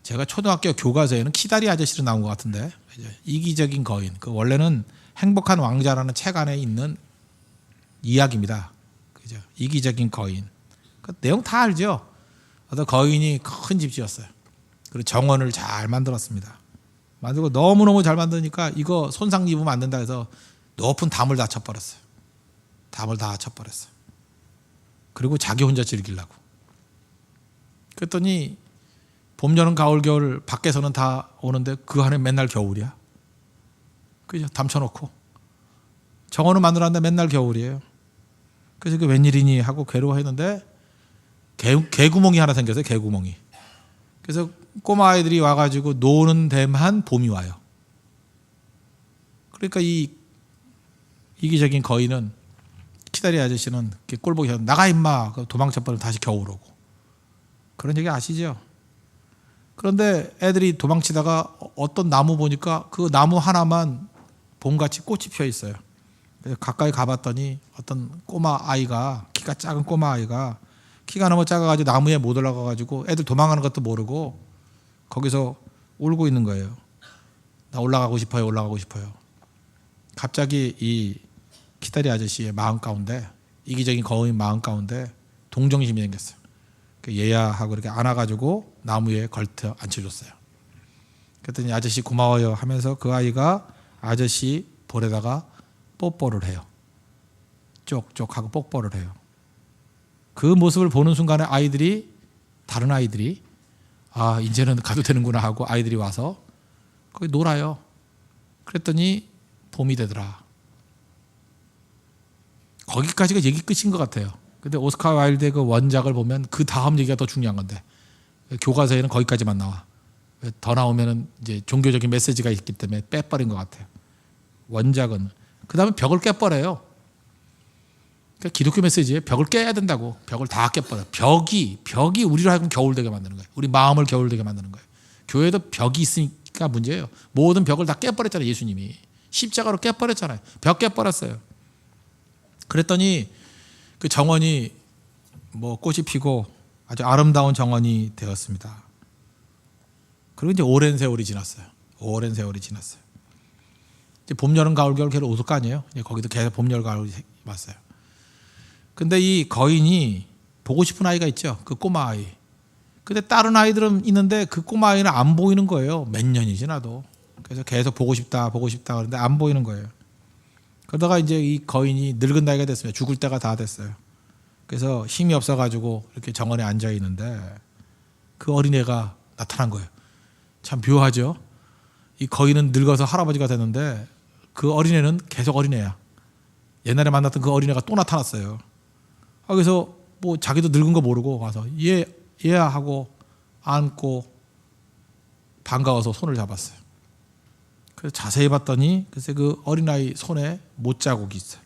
제가 초등학교 교과서에는 키다리 아저씨로 나온 것 같은데 이기적인 거인. 그 원래는 행복한 왕자라는 책 안에 있는 이야기입니다. 그죠? 이기적인 거인. 그 내용 다 알죠. 어떤 거인이 큰 집 지었어요. 그리고 정원을 잘 만들었습니다. 만들고 너무너무 잘 만드니까 이거 손상 입으면 안 된다 해서 높은 담을 다 쳐버렸어요. 담을 다 쳐버렸어요. 그리고 자기 혼자 즐기려고. 그랬더니 봄, 여름, 가을, 겨울 밖에서는 다 오는데 그 안에 맨날 겨울이야. 그죠? 담 쳐놓고. 정원을 만들었는데 맨날 겨울이에요. 그래서 그 웬일이니 하고 괴로워했는데 개구멍이 하나 생겼어요. 개구멍이. 그래서 꼬마 아이들이 와가지고 노는 데만 봄이 와요. 그러니까 이 이기적인 거인은 키다리 아저씨는 꼴 보기 싫어. 나가 임마. 도망쳐버리면 다시 겨울 오고. 그런 얘기 아시죠? 그런데 애들이 도망치다가 어떤 나무 보니까 그 나무 하나만 봄같이 꽃이 피어 있어요. 그래서 가까이 가봤더니 어떤 꼬마 아이가, 키가 작은 꼬마 아이가 키가 너무 작아가지고 나무에 못 올라가가지고 애들 도망가는 것도 모르고 거기서 울고 있는 거예요. 나 올라가고 싶어요. 올라가고 싶어요. 갑자기 이 키다리 아저씨의 마음 가운데, 이기적인 거인 마음 가운데 동정심이 생겼어요. 얘야 하고 이렇게 안아가지고 나무에 걸터 앉혀줬어요. 그랬더니 아저씨 고마워요 하면서 그 아이가 아저씨 볼에다가 뽀뽀를 해요. 쪽쪽 하고 뽀뽀를 해요. 그 모습을 보는 순간에 다른 아이들이 아 이제는 가도 되는구나 하고 아이들이 와서 거기 놀아요. 그랬더니 봄이 되더라. 거기까지가 얘기 끝인 것 같아요. 근데 오스카 와일드의 그 원작을 보면 그 다음 얘기가 더 중요한 건데 교과서에는 거기까지만 나와. 더 나오면은 이제 종교적인 메시지가 있기 때문에 빼버린 것 같아요. 원작은 그 다음에 벽을 깨버려요. 그러니까 기독교 메시지에 벽을 깨야 된다고. 벽을 다 깨버려. 벽이 우리로 하여금 겨울되게 만드는 거예요. 우리 마음을 겨울되게 만드는 거예요. 교회도 벽이 있으니까 문제예요. 모든 벽을 다 깨버렸잖아요. 예수님이 십자가로 깨버렸잖아요. 벽 깨버렸어요. 그랬더니 그 정원이 뭐 꽃이 피고 아주 아름다운 정원이 되었습니다. 그리고 이제 오랜 세월이 지났어요. 오랜 세월이 지났어요. 이제 봄, 여름, 가을, 겨울 계속 오을 거 아니에요. 이제 거기도 계속 봄, 여름, 가을이 왔어요. 근데 이 거인이 보고 싶은 아이가 있죠. 그 꼬마 아이. 근데 다른 아이들은 있는데 그 꼬마 아이는 안 보이는 거예요. 몇 년이 지나도. 그래서 계속 보고 싶다 그러는데 안 보이는 거예요. 그러다가 이제 이 거인이 늙은 나이가 됐습니다. 죽을 때가 다 됐어요. 그래서 힘이 없어가지고 이렇게 정원에 앉아 있는데 그 어린애가 나타난 거예요. 참 묘하죠. 이 거인은 늙어서 할아버지가 됐는데 그 어린애는 계속 어린애야. 옛날에 만났던 그 어린애가 또 나타났어요. 그래서 뭐 자기도 늙은 거 모르고 와서 얘야 하고 안고 반가워서 손을 잡았어요. 그래서 자세히 봤더니 글쎄 그 어린아이 손에 못자국이 있어요.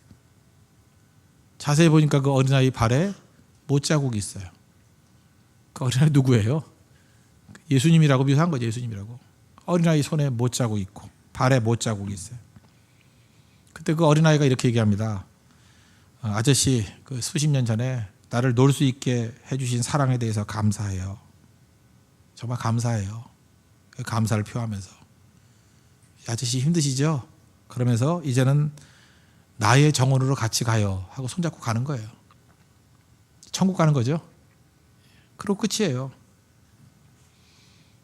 자세히 보니까 그 어린아이 발에 못자국이 있어요. 그 어린아이 누구예요? 예수님이라고 묘사한 거죠. 예수님이라고. 어린아이 손에 못자국이 있고 발에 못자국이 있어요. 그때 그 어린아이가 이렇게 얘기합니다. 아저씨 그 수십 년 전에 나를 놀 수 있게 해주신 사랑에 대해서 감사해요. 정말 감사해요. 감사를 표하면서 아저씨 힘드시죠? 그러면서 이제는 나의 정원으로 같이 가요 하고 손잡고 가는 거예요. 천국 가는 거죠. 그리고 끝이에요.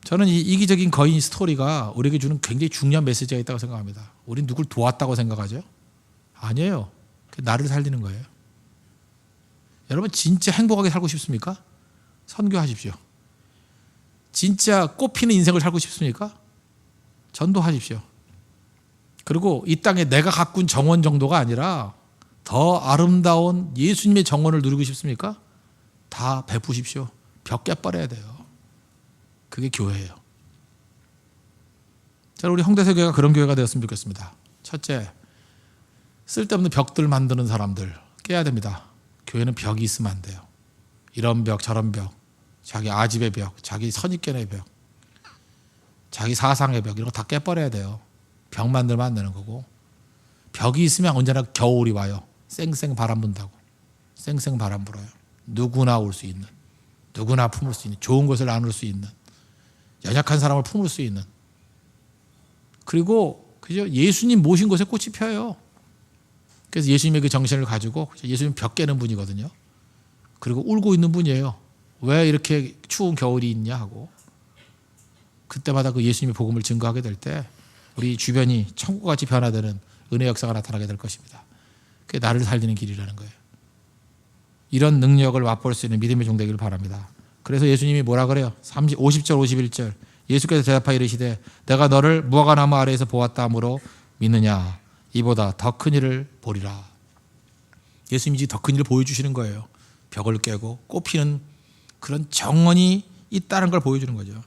저는 이 이기적인 거인 스토리가 우리에게 주는 굉장히 중요한 메시지가 있다고 생각합니다. 우린 누굴 도왔다고 생각하죠? 아니에요. 나를 살리는 거예요. 여러분 진짜 행복하게 살고 싶습니까? 선교하십시오. 진짜 꽃피는 인생을 살고 싶습니까? 전도하십시오. 그리고 이 땅에 내가 가꾼 정원 정도가 아니라 더 아름다운 예수님의 정원을 누리고 싶습니까? 다 베푸십시오. 벽 깨버려야 돼요. 그게 교회예요. 자, 우리 홍대세교회가 그런 교회가 되었으면 좋겠습니다. 첫째, 쓸데없는 벽들 만드는 사람들 깨야 됩니다. 교회는 벽이 있으면 안 돼요. 이런 벽 저런 벽, 자기 아집의 벽, 자기 선입견의 벽, 자기 사상의 벽 이런 거 다 깨버려야 돼요. 벽 만들면 안 되는 거고 벽이 있으면 언제나 겨울이 와요. 쌩쌩 바람 분다고. 쌩쌩 바람 불어요. 누구나 올 수 있는, 누구나 품을 수 있는, 좋은 것을 나눌 수 있는, 연약한 사람을 품을 수 있는. 그리고 그죠? 예수님 모신 곳에 꽃이 펴요. 그래서 예수님의 그 정신을 가지고 예수님 벽 깨는 분이거든요. 그리고 울고 있는 분이에요. 왜 이렇게 추운 겨울이 있냐 하고. 그때마다 그 예수님의 복음을 증거하게 될 때 우리 주변이 천국같이 변화되는 은혜 역사가 나타나게 될 것입니다. 그게 나를 살리는 길이라는 거예요. 이런 능력을 맛볼 수 있는 믿음의 종 되기를 바랍니다. 그래서 예수님이 뭐라 그래요? 50절 51절 예수께서 대답하여 이르시되 내가 너를 무화과나무 아래에서 보았다 하므로 믿느냐? 이보다 더 큰 일을 보리라. 예수님이 더 큰 일을 보여주시는 거예요. 벽을 깨고 꽃피는 그런 정원이 있다는 걸 보여주는 거죠.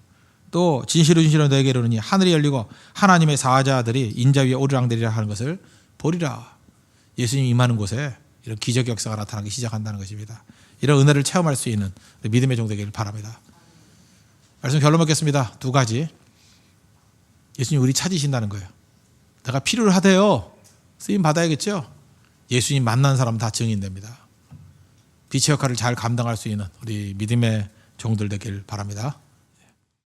또 진실로 진실로 너에게 이르노니 하늘이 열리고 하나님의 사자들이 인자 위에 오르락내리락 하는 것을 보리라. 예수님이 임하는 곳에 이런 기적 역사가 나타나기 시작한다는 것입니다. 이런 은혜를 체험할 수 있는 믿음의 종 되기를 바랍니다. 말씀 결론 맺겠습니다. 두 가지. 예수님 우리 찾으신다는 거예요. 내가 필요를 하대요. 쓰임 받아야겠죠. 예수님 만난 사람 다 증인됩니다. 빛의 역할을 잘 감당할 수 있는 우리 믿음의 종들 되길 바랍니다.